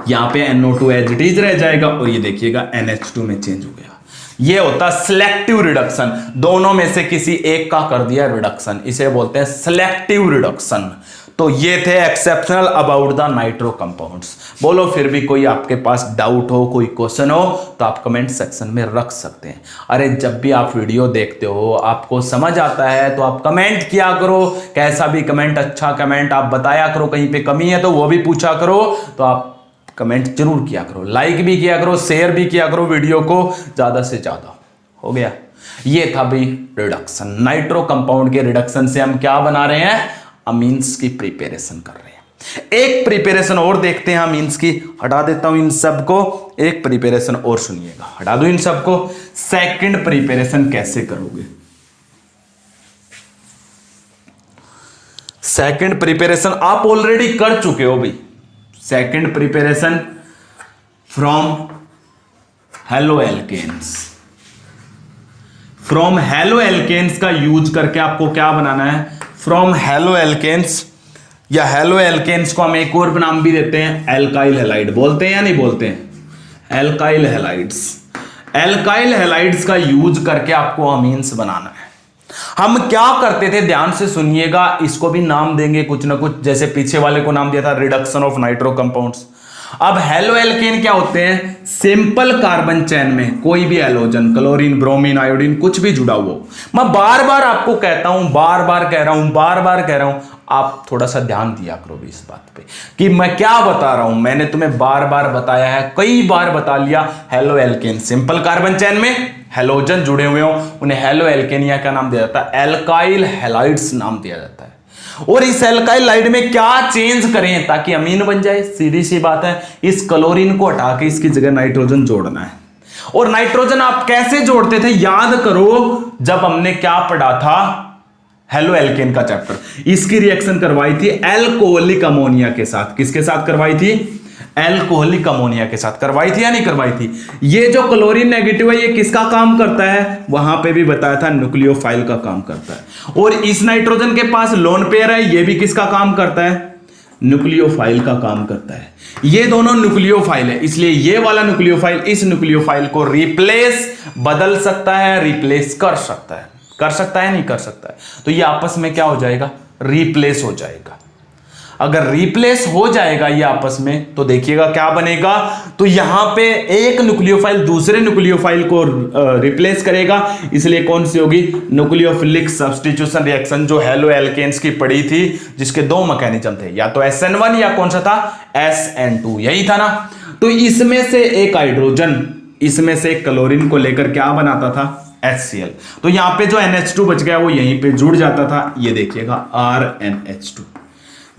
यहां पे NO2 एज इट इज रह जाएगा और ये देखिएगा NH2 में चेंज हो गया। ये होता सिलेक्टिव रिडक्शन, दोनों में से किसी एक का कर दिया रिडक्शन, इसे बोलते हैं सिलेक्टिव रिडक्शन। तो ये थे exceptional about the nitro compounds. बोलो फिर भी कोई आपके पास डाउट हो, कोई क्वेश्चन हो तो आप कमेंट सेक्शन में रख सकते हैं। अरे जब भी आप वीडियो देखते हो, आपको समझ आता है तो आप कमेंट किया करो, कैसा भी कमेंट, अच्छा कमेंट आप बताया करो, कहीं पे कमी है तो वो भी पूछा करो, तो आप कमेंट जरूर किया करो, लाइक भी किया करो, शेयर भी किया करो वीडियो को ज्यादा से ज्यादा। हो गया, ये था भाई रिडक्शन। नाइट्रो कंपाउंड के रिडक्शन से हम क्या बना रहे हैं, अमीन्स की प्रिपरेशन कर रहे हैं। एक प्रिपरेशन और देखते हैं अमीन्स की, हटा देता हूं इन सबको, एक प्रिपरेशन और सुनिएगा, हटा दो इन सबको। सेकंड प्रिपरेशन कैसे करोगे, सेकंड प्रिपरेशन आप ऑलरेडी कर चुके हो भाई। Second preparation from halo alkanes, from halo alkanes का यूज करके आपको क्या बनाना है, फ्रॉम हेलो एल्केन्स, या हेलो एल्केन्स को हम एक और नाम भी देते हैं एल्काइल हैलाइड, बोलते हैं या नहीं बोलते हैं, एल्काइल हैलाइड्स। एल्काइल हैलाइड्स का यूज करके आपको अमीन्स बनाना है। हम क्या करते थे, ध्यान से सुनिएगा, इसको भी नाम देंगे कुछ ना कुछ, जैसे पीछे वाले को नाम दिया था रिडक्शन ऑफ नाइट्रो कंपाउंड्स। अब हेलो एल्केन क्या होते हैं, सिंपल कार्बन चेन में कोई भी हैलोजन, क्लोरीन, ब्रोमीन, आयोडीन, कुछ भी जुड़ा हुआ। मैं बार बार आपको कहता हूं, बार बार कह रहा हूं, आप थोड़ा सा ध्यान दिया करो भी इस बात पे कि मैं क्या बता रहा हूं। मैंने तुम्हें बार बार बताया है, कई बार बता लिया। Halo alkane, simple carbon chain में हैलोजन जुड़े हुए हो, उन्हें हेलो एल्केन या क्या नाम दिया जाता है, एल्काइल हैलाइड्स नाम दिया जाता है। और इस एल्काइल हैलाइड में क्या चेंज करें ताकि अमीन बन जाए, सीधी सी बात है, इस क्लोरीन को हटा के इसकी जगह नाइट्रोजन जोड़ना है। और नाइट्रोजन आप कैसे जोड़ते थे, याद करो, जब हमने क्या पढ़ा था हेलो एल्केन का चैप्टर, इसकी रिएक्शन करवाई थी एल्कोहलिक अमोनिया के साथ। किसके साथ करवाई थी, एल्कोहलिक अमोनिया के साथ करवाई थी या नहीं करवाई थी। ये जो क्लोरीन नेगेटिव है, ये किसका काम करता है, वहां पे भी बताया था न्यूक्लियोफाइल का काम करता है। और इस नाइट्रोजन के पास लोन पेयर है, ये भी किसका काम करता है, न्यूक्लियोफाइल का काम करता है। ये दोनों न्यूक्लियोफाइल है, इसलिए ये वाला न्यूक्लियोफाइल इस न्यूक्लियोफाइल को रिप्लेस, बदल सकता है, रिप्लेस कर सकता है, कर सकता है नहीं कर सकता है। तो ये आपस में क्या हो जाएगा, रिप्लेस हो जाएगा। अगर रिप्लेस हो जाएगा ये आपस में, तो देखिएगा क्या बनेगा, तो यहां पे एक न्यूक्लियोफाइल दूसरे न्यूक्लियोफाइल को रिप्लेस करेगा, इसलिए कौन सी होगी, न्यूक्लियोफिलिक सब्स्टिट्यूशन रिएक्शन, जो हेलो एल्केन्स की पड़ी थी, जिसके दो मैकेनिज्म थे, या तो SN1 या कौन सा था SN2, यही था ना। तो इसमें से एक हाइड्रोजन, इसमें से एक क्लोरीन को लेकर क्या बनाता था, HCl। तो यहां पे जो NH2 बच गया वो यहीं पे जुड़ जाता था, ये देखिएगा RNH2।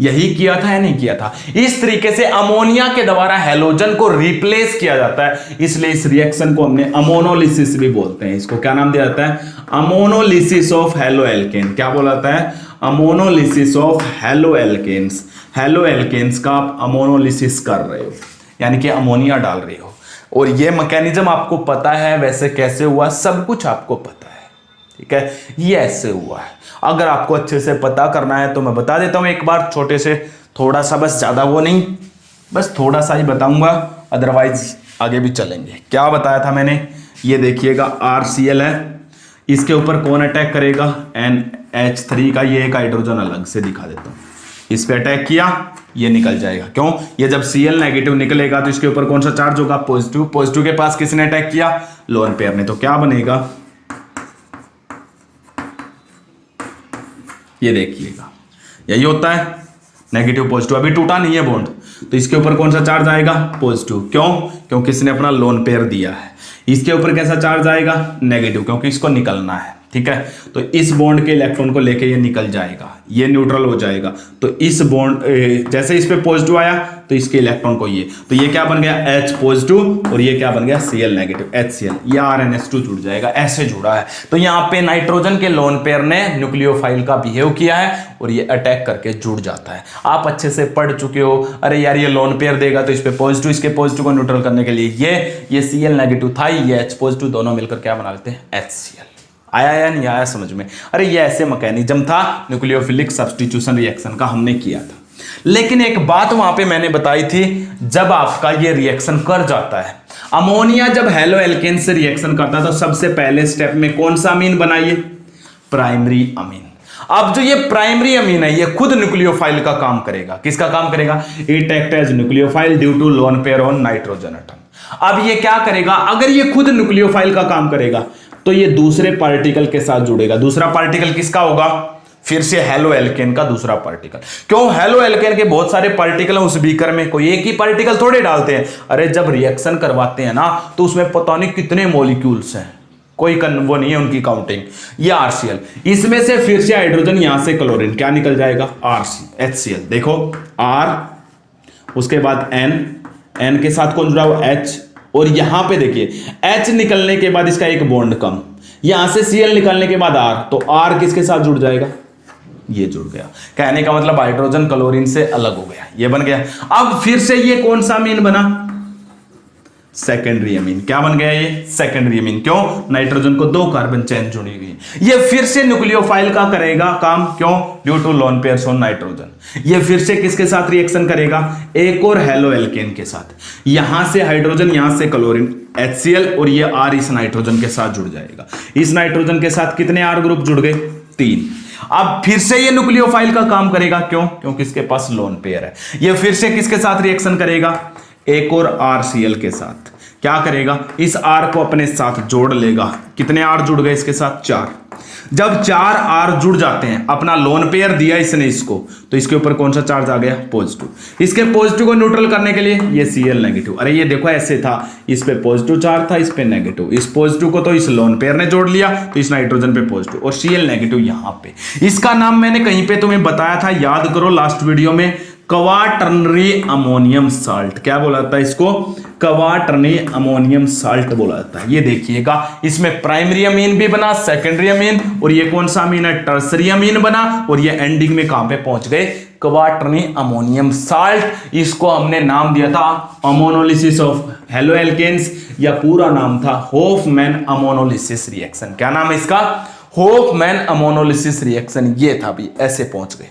यही किया था या नहीं किया था। इस तरीके से अमोनिया के द्वारा हैलोजन को रिप्लेस किया जाता है, इसलिए इस रिएक्शन को हमने अमोनोलिसिस भी बोलते हैं। इसको क्या नाम दिया जाता है, अमोनोलिसिस ऑफ हेलो एल्केन। क्या बोला जाता है, ammonolysis of halo alkanes. Halo alkanes का आप अमोनोलिसिस कर रहे हो, यानी कि अमोनिया डाल रहे हो। और ये मैकेनिज्म आपको पता है, वैसे कैसे हुआ सब कुछ आपको पता है, ठीक है, ये ऐसे हुआ है। अगर आपको अच्छे से पता करना है तो मैं बता देता हूं एक बार, छोटे से, थोड़ा सा, बस ज्यादा वो नहीं, बस थोड़ा सा ही बताऊंगा, अदरवाइज आगे भी चलेंगे। क्या बताया था मैंने, ये देखिएगा RCl है, इसके ऊपर कौन अटैक करेगा, NH3 का ये एक हाइड्रोजन अलग से दिखा देता हूं, इस पे अटैक किया, ये निकल जाएगा। क्यों, ये जब Cl नेगेटिव निकलेगा तो इसके ऊपर कौन सा चार्ज होगा, पॉजिटिव। पॉजिटिव के पास किसने अटैक किया, लोन पेयर ने। तो क्या बनेगा, ये देखिएगा, यही होता है, नेगेटिव पॉजिटिव। अभी टूटा नहीं है बॉन्ड, तो इसके ऊपर कौन सा चार्ज आएगा, पॉजिटिव। क्यों, क्योंकि इसने अपना लोन पेयर दिया है। इसके ऊपर कैसा चार्ज आएगा, नेगेटिव, क्योंकि इसको निकलना है, ठीक है। तो इस बॉन्ड के इलेक्ट्रॉन को लेके ये निकल जाएगा, ये न्यूट्रल हो जाएगा। तो इस बॉन्ड जैसे इस पे पॉजिटिव आया तो इसके इलेक्ट्रॉन को ये, तो ये क्या बन गया H पॉजिटिव और ये क्या बन गया Cl नेगेटिव, HCl, ये RnH2 जुड़ जाएगा, ऐसे जुड़ा है। तो यहाँ पे नाइट्रोजन के लोन पेयर ने न्यूक्लियोफाइल का बिहेव किया है और ये अटैक करके जुड़ जाता है। आप अच्छे से पढ़ चुके हो, अरे यार ये लोन पेयर देगा तो इस पे पॉजिटिव, इसके पॉजिटिव को न्यूट्रल करने के लिए ये Cl नेगेटिव था, ये H पॉजिटिव, दोनों मिलकर क्या बना लेते हैं HCl। आया या नहीं आया समझ में? अरे ये ऐसे मैकेनिज्म था न्यूक्लियोफिलिक सब्स्टिट्यूशन रिएक्शन का, हमने किया था। लेकिन एक बात वहां पे मैंने बताई थी, जब आपका ये रिएक्शन कर जाता है, अमोनिया जब हेलो एल्केन से रिएक्शन करता है तो सबसे पहले स्टेप में कौन सा अमीन बनाइए? Primary amine. अब जो ये प्राइमरी अमीन है ये खुद न्यूक्लियोफाइल का काम करेगा। किसका काम करेगा? It act as nucleophile due to lone pair on nitrogen atom. अब ये क्या करेगा? अगर ये खुद न्यूक्लियोफाइल का काम करेगा तो ये दूसरे पार्टिकल के साथ जुड़ेगा। दूसरा पार्टिकल किसका होगा? फिर से हेलो एल्केन का दूसरा पार्टिकल। क्यों? हेलो एल्केन के बहुत सारे पार्टिकल हैं उस बीकर में, कोई एक ही पार्टिकल थोड़े डालते हैं। अरे जब रिएक्शन करवाते हैं ना तो उसमें पता नहीं कितने मॉलिक्यूल्स हैं, कोई वो नहीं है उनकी काउंटिंग। ये RCl, इसमें से फिर से हाइड्रोजन, यहां से क्लोरीन, क्या निकल जाएगा? HCl। देखो R, उसके बाद N के साथ कौन जुड़ा हुआ? H, और यहां पे देखिए H निकलने के बाद इसका एक बॉन्ड कम, यहां से Cl निकलने के बाद R, तो R किसके साथ जुड़ जाएगा? ये जुड़ गया। कहने का मतलब हाइड्रोजन क्लोरीन से अलग हो गया, ये बन गया। अब फिर से ये कौन सा अमीन बना? Secondary amine. क्या बन गया ये? Secondary amine. क्यों? नाइट्रोजन को 2 कार्बन चेन जुड़ी हुई। ये फिर से न्यूक्लियोफाइल का करेगा काम। क्यों? Due to lone pairs on nitrogen. ये फिर से किसके साथ रिएक्शन करेगा? एक और हेलो एल्केन के साथ। यहां से हाइड्रोजन, यहां से क्लोरीन, HCl, और ये R इस नाइट्रोजन के साथ जुड़ जाएगा। इस नाइट्रोजन के साथ कितने R ग्रुप जुड़ गए? 3। अब फिर से ये न्यूक्लियोफाइल का काम करेगा। क्यों? क्योंकि इसके पास लोन पेयर है। ये फिर से किसके साथ रिएक्शन करेगा? एक और RCl के साथ। क्या करेगा? इस R को अपने साथ जोड़ लेगा। कितने R जुड़ गए इसके साथ? 4। जब 4 R जुड़ जाते हैं, अपना लोन पेयर दिया इसने इसको, तो इसके ऊपर कौन सा चार्ज आ गया? पॉजिटिव। इसके पॉजिटिव को न्यूट्रल करने के लिए ये Cl नेगेटिव। अरे ये देखो ऐसे था, इस पे पॉजिटिव चार्ज था, इस पे नेगेटिव। इस पॉजिटिव को तो इस लोन पेयर ने जोड़ लिया, तो इस नाइट्रोजन पे पॉजिटिव, और Cl नेगेटिव यहां पे। इसका नाम मैंने कहीं पे तुम्हें बताया था, याद करो लास्ट वीडियो में, क्वाटर्नरी अमोनियम साल्ट। क्या बोला जाता है इसको? क्वाटर्नरी अमोनियम साल्ट बोला जाता है। ये देखिएगा, इसमें प्राइमरी अमीन भी बना, सेकेंडरी अमीन, और ये कौन सा अमीन है? टर्सरी अमीन बना, और ये एंडिंग में कहां पे पहुंच गए? Quaternary ammonium salt. इसको हमने नाम दिया था अमोनोलिसिस ऑफ हेलो एल्केन्स, या पूरा नाम था होफमैन अमोनोलिसिस रिएक्शन। क्या नाम है इसका? Hofmann ammonolysis reaction. ये था भी, ऐसे पहुंच गए।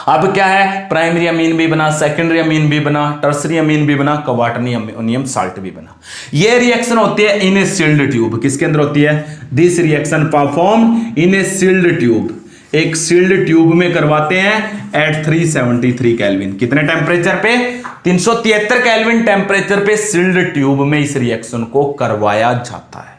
अब क्या है? प्राइमरी अमीन भी बना, सेकेंडरी अमीन भी बना, टर्सरी अमीन भी बना, क्वाटर्नरी अमोनियम साल्ट भी बना। ये रिएक्शन होती है इन ए सील्ड ट्यूब। किसके अंदर होती है? This reaction perform in a sealed tube. एक सील्ड ट्यूब में करवाते हैं एट 373 केल्विन। कितने टेम्परेचर पे? 373 केल्विन टेम्परेचर पे सील्ड ट्यूब में इस रिएक्शन को करवाया जाता है।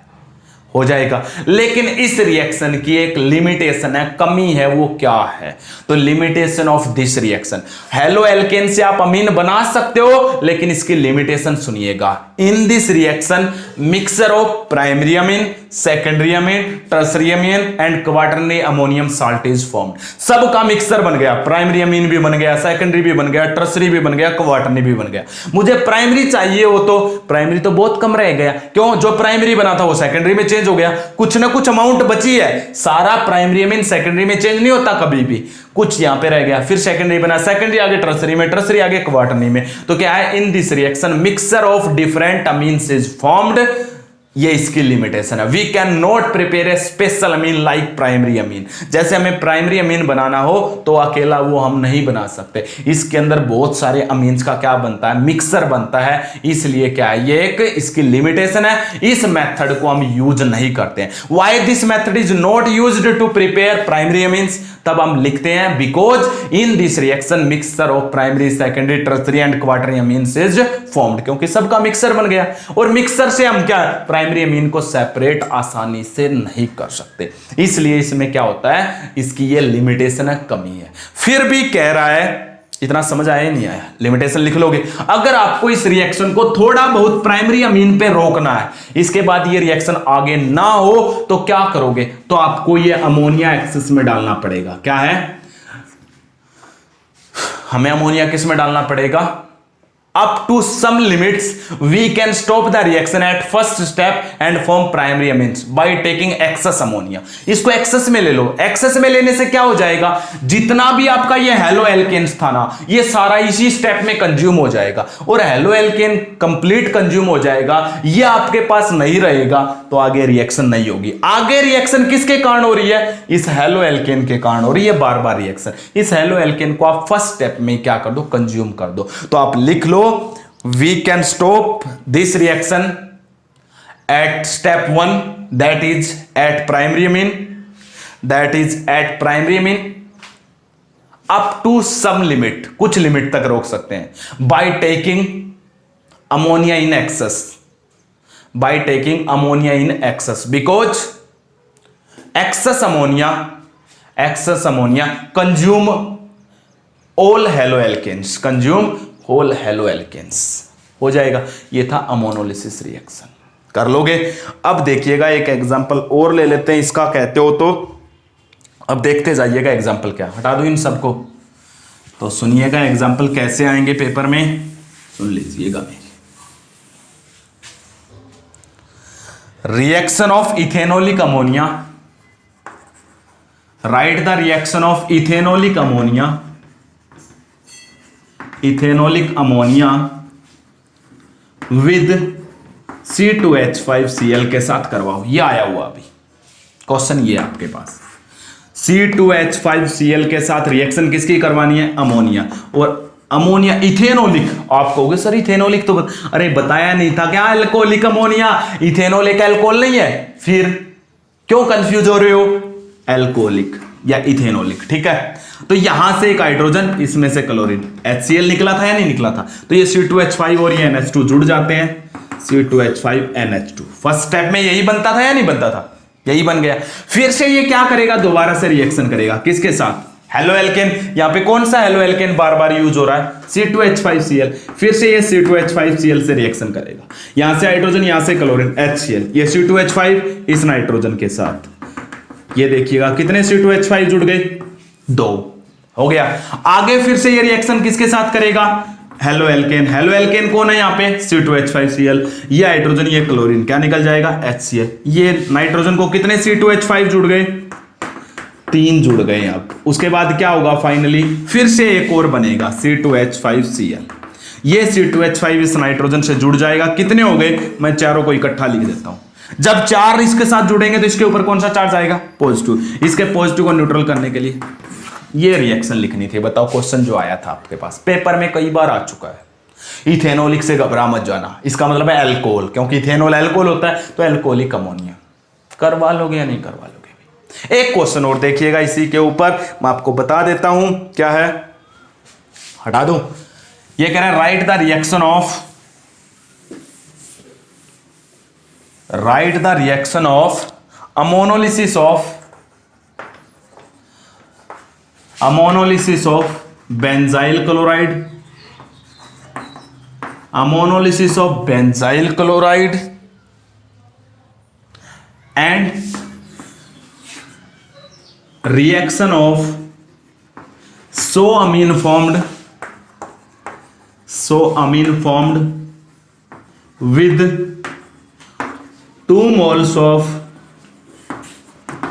हो जाएगा। लेकिन इस रिएक्शन की एक लिमिटेशन है, कमी है। वो क्या है? तो limitation of this reaction, halo alkane से आप अमीन बना सकते हो, लेकिन इसकी लिमिटेशन सुनिएगा। In this reaction mixture of primary amine, secondary amine, tertiary amine and quaternary ammonium salt is formed. सबका मिक्सचर बन गया। प्राइमरी अमीन भी बन गया, सेकेंडरी भी बन गया, टर्सरी भी बन गया, क्वाटर्नरी भी बन गया। मुझे प्राइमरी चाहिए हो तो प्राइमरी तो बहुत कम रह गया। क्यों? जो प्राइमरी बना था वो सेकेंडरी में चेंज हो गया। कुछ ना कुछ अमाउंट बची है। सारा प्राइमरी अमीन सेकेंडरी में चेंज नहीं होता कभी भी, कुछ यहां पे रह गया। फिर सेकेंडरी बना, सेकेंडरी आगे टर्सरी में, टर्सरी आगे क्वाटर्नरी में। तो क्या है? In this reaction mixture of different amines is formed. ये इसकी लिमिटेशन है। We can not prepare a special amine like primary amine. जैसे हमें प्राइमरी अमीन बनाना हो तो अकेला वो हम नहीं बना सकते। इसके अंदर बहुत सारे अमीन्स का क्या बनता है? मिक्सर बनता है। इसलिए क्या है? ये एक इसकी लिमिटेशन है। इस मेथड को हम यूज नहीं करते हैं। Why this method is not used to prepare primary amines? तब हम लिखते हैं because in this reaction mixture of primary, secondary, tertiary and quaternary amines is formed. क्योंकि सबका मिक्सर बन गया, और मिक्सर से हम क्या प्राइमरी अमीन को सेपरेट आसानी से नहीं कर सकते। इसलिए इसमें क्या होता है? इसकी ये लिमिटेशन है, कमी है। फिर भी कह रहा है इतना समझ आया ही नहीं आया? लिमिटेशन लिख लोगे। अगर आपको इस रिएक्शन को थोड़ा बहुत प्राइमरी अमीन पे रोकना है, इसके बाद ये रिएक्शन आगे ना हो, तो क्या करोगे? तो आपको ये अमोनिया एक्सेस में डालना पड़ेगा। क्या है? हमें अमोनिया किस में डालना पड़ेगा? Up to some limits we can stop the reaction at first step and form primary amines by taking excess ammonia. इसको एक्सेस में ले लो। एक्सेस में लेने से क्या हो जाएगा? जितना भी आपका ये हेलो एल्केन्स था ना, ये सारा इसी स्टेप में कंज्यूम हो जाएगा, और हेलो एल्केन कंप्लीट कंज्यूम हो जाएगा, ये आपके पास नहीं रहेगा, तो आगे रिएक्शन नहीं होगी। आगे रिएक्शन किसके कारण हो रही है? इस हेलो एल्केन के कारण हो रही है बार बार रिएक्शन। इस हेलो एल्केन को आप फर्स्ट स्टेप में क्या कर दो? कंज्यूम कर दो। तो आप लिख लो, we can stop this reaction at step 1, that is at primary amine, up to some limit, कुछ लिमिट तक रोक सकते हैं, by taking ammonia in excess, because excess ammonia consume all haloalkanes, हो जाएगा। ये था अमोनोलिसिस रिएक्शन। कर लोगे? अब देखिएगा एक एग्जांपल और ले लेते हैं, इसका कहते हो तो अब देखते जाइएगा एग्जांपल क्या। हटा दो इन सबको, तो सुनिएगा एग्जांपल कैसे आएंगे पेपर में, सुन लीजिएगा मेरी। Reaction of ethanolic ammonia, right the reaction of ethanolic ammonia with C2H5Cl के साथ करवाओ। ये आया हुआ अभी क्वेश्चन, ये आपके पास C2H5Cl के साथ रिएक्शन किसकी करवानी है? अमोनिया। और अमोनिया इथेनोलिक, आप कहोगे सर इथेनोलिक तो अरे बताया नहीं था क्या? अल्कोहलिक अमोनिया, इथेनॉल एक अल्कोहल नहीं है, फिर क्यों कंफ्यूज हो रहे हो? अल्कोहलिक या इथेनोलिक, ठीक है। तो यहां से एक हाइड्रोजन, इसमें से क्लोरीन, HCl निकला था या नहीं निकला था? तो ये C2H5 और ये NH2 जुड़ जाते हैं, C2H5NH2। फर्स्ट स्टेप में यही बनता था या नहीं बनता था? यही बन गया। फिर से ये क्या करेगा? दोबारा से रिएक्शन करेगा, किसके साथ? Halo alkane. यहां पे कौन सा हेलो एल्केन बार बार यूज हो रहा है? C2H5Cl। फिर से ये C2H5Cl से रिएक्शन करेगा, यहां से हाइड्रोजन, यहां से क्लोरीन, HCl, ये C2H5 इस नाइट्रोजन के साथ, ये देखिएगा कितने C2H5 जुड़ गए? 2 हो गया। आगे फिर से ये रिएक्शन किसके साथ करेगा? Halo alkane. हेलो एल्केन कौन है यहाँ पे? C2H5Cl, ये हाइड्रोजन, ये क्लोरीन, क्या निकल जाएगा? HCl। ये नाइट्रोजन को कितने C2H5 जुड़ गए? 3 जुड़ गए। अब उसके बाद क्या होगा? फाइनली फिर से एक और बनेगा C2H5Cl। ये C2H5 इस नाइट्रोजन से जुड़ जाएगा। कितने हो गए? मैं चारों को इकट्ठा लिख देता हूं। जब 4 इसके साथ जुड़ेंगे तो इसके ऊपर कौन सा चार्ज आएगा? पॉजिटिव। इसके पॉजिटिव को न्यूट्रल करने के लिए ये रिएक्शन लिखनी थी। बताओ, क्वेश्चन जो आया था आपके पास पेपर में कई बार आ चुका है। इथेनोलिक से घबरा मत जाना, इसका मतलब है अल्कोहल, क्योंकि इथेनॉल अल्कोहल होता है, तो अल्कोहलिक अमोनिया। करवा लोगे या नहीं करवा लोगे? एक क्वेश्चन और देखिएगा इसी के ऊपर, मैं आपको बता देता हूं क्या है। हटा दो। ये कह रहा है right the reaction of ammonolysis of benzyl chloride and reaction of so amine formed with 2 moles of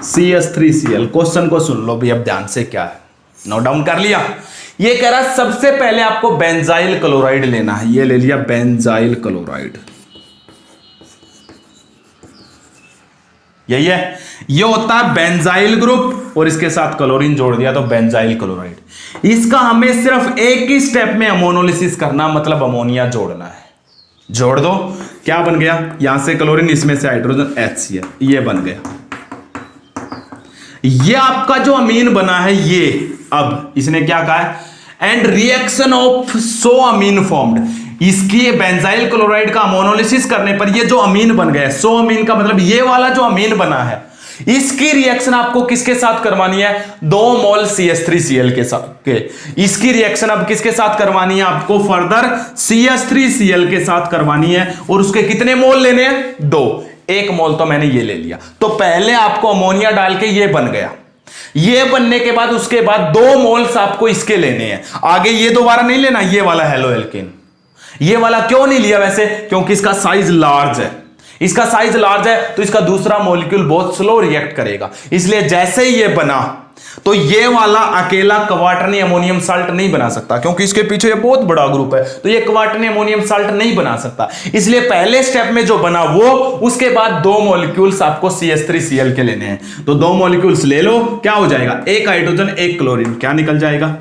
CH3Cl। Question को सुन लो भी अब ध्यान से, क्या है नोट डाउन कर लिया। ये कह रहा है सबसे पहले आपको बेंजाइल क्लोराइड लेना है, ये ले लिया बेंजाइल क्लोराइड, यही है। ये होता है बेंजाइल ग्रुप और इसके साथ क्लोरीन जोड़ दिया तो बेंजाइल क्लोराइड। इसका हमें सिर्फ एक ही स्टेप में अमोनोलिसिस करना, मतलब अमोनिया जोड़ना है। जोड़ दो, क्या बन गया? यहां से क्लोरीन, इसमें से हाइड्रोजन, HCl, ये बन गया। ये आपका जो अमीन बना है ये, अब इसने क्या कहा है? And reaction of so amine formed, इसकी ये बेंजाइल क्लोराइड का अमोनोलिसिस करने पर ये जो अमीन बन गया, सो अमीन का मतलब ये वाला जो अमीन बना है, इसकी रिएक्शन आपको किसके साथ करवानी है? 2 मोल CH3Cl के साथ। इसकी रिएक्शन अब किसके साथ करवानी है? आपको फर्दर CH3Cl के साथ करवानी है। और उसके कितने मोल लेने हैं? 2। 1 मोल तो मैंने ये ले लिया। तो पहले आपको अमोनिया डाल के ये बन गया, ये बनने के बाद उसके बाद 2 मोल्स आपको इसके लेने हैं। आगे ये दोबारा नहीं लेना, ये वाला हेलो एल्केन। ये वाला क्यों नहीं लिया वैसे? क्योंकि इसका साइज लार्ज है। इसका साइज लार्ज है तो इसका दूसरा मॉलिक्यूल बहुत स्लो रिएक्ट करेगा। इसलिए जैसे ही ये बना तो ये वाला अकेला क्वार्टरनी अमोनियम साल्ट नहीं बना सकता, क्योंकि इसके पीछे ये बहुत बड़ा ग्रुप है, तो ये क्वार्टरनी अमोनियम साल्ट नहीं बना सकता। इसलिए पहले स्टेप में जो बना वो, उसके बाद 2 मॉलिक्यूल्स आपको CH3Cl के लेने हैं। तो 2 मॉलिक्यूल्स ले लो, क्या हो जाएगा? 1 हाइड्रोजन 1 क्लोरीन, क्या निकल जाएगा?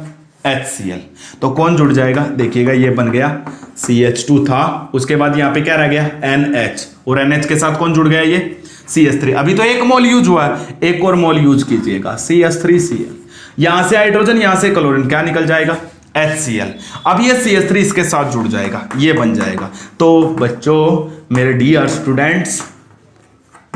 HCl। तो कौन जुड़ जाएगा? देखिएगा ये बन गया CH2 था, उसके बाद यहां पे क्या रह गया? NH, और NH के साथ कौन जुड़ गया? ये CH3। अभी तो 1 मोल यूज हुआ है, 1 और मोल यूज कीजिएगा, CH3Cl। यहां से हाइड्रोजन, यहां से क्लोरीन, क्या निकल जाएगा? HCl। अब ये CH3 इसके साथ जुड़ जाएगा, ये बन जाएगा। तो बच्चों, मेरे डियर स्टूडेंट्स,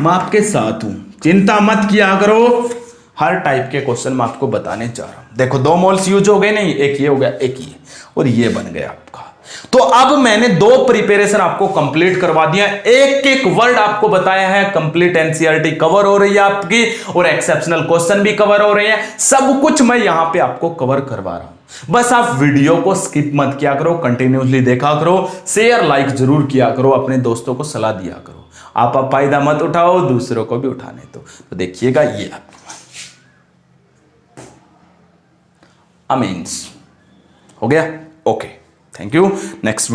मैं आपके साथ हूं, चिंता मत किया करो। हर टाइप के क्वेश्चन मैं आपको बताने जा रहा हूं। देखो 2 मोल्स यूज हो गए, नहीं, एक ये हो गया, एक ये, और ये बन गया आपका। तो अब मैंने 2 प्रिपरेशन आपको कंप्लीट करवा दिया, एक एक वर्ड आपको बताया है, कंप्लीट एनसीईआरटी कवर हो रही है आपकी, और एक्सेप्शनल क्वेश्चन भी कवर हो रहे हैं। सब कुछ मैं यहां पे आपको कवर करवा रहा हूं। बस आप वीडियो को स्किप मत किया करो, कंटिन्यूसली देखा करो, शेयर लाइक जरूर किया करो, अपने दोस्तों को सलाह दिया करो। आप फायदा मत उठाओ, दूसरों को भी उठाने दो। तो देखिएगा ये आपको अमीन्स हो गया। Okay, thank you. नेक्स्ट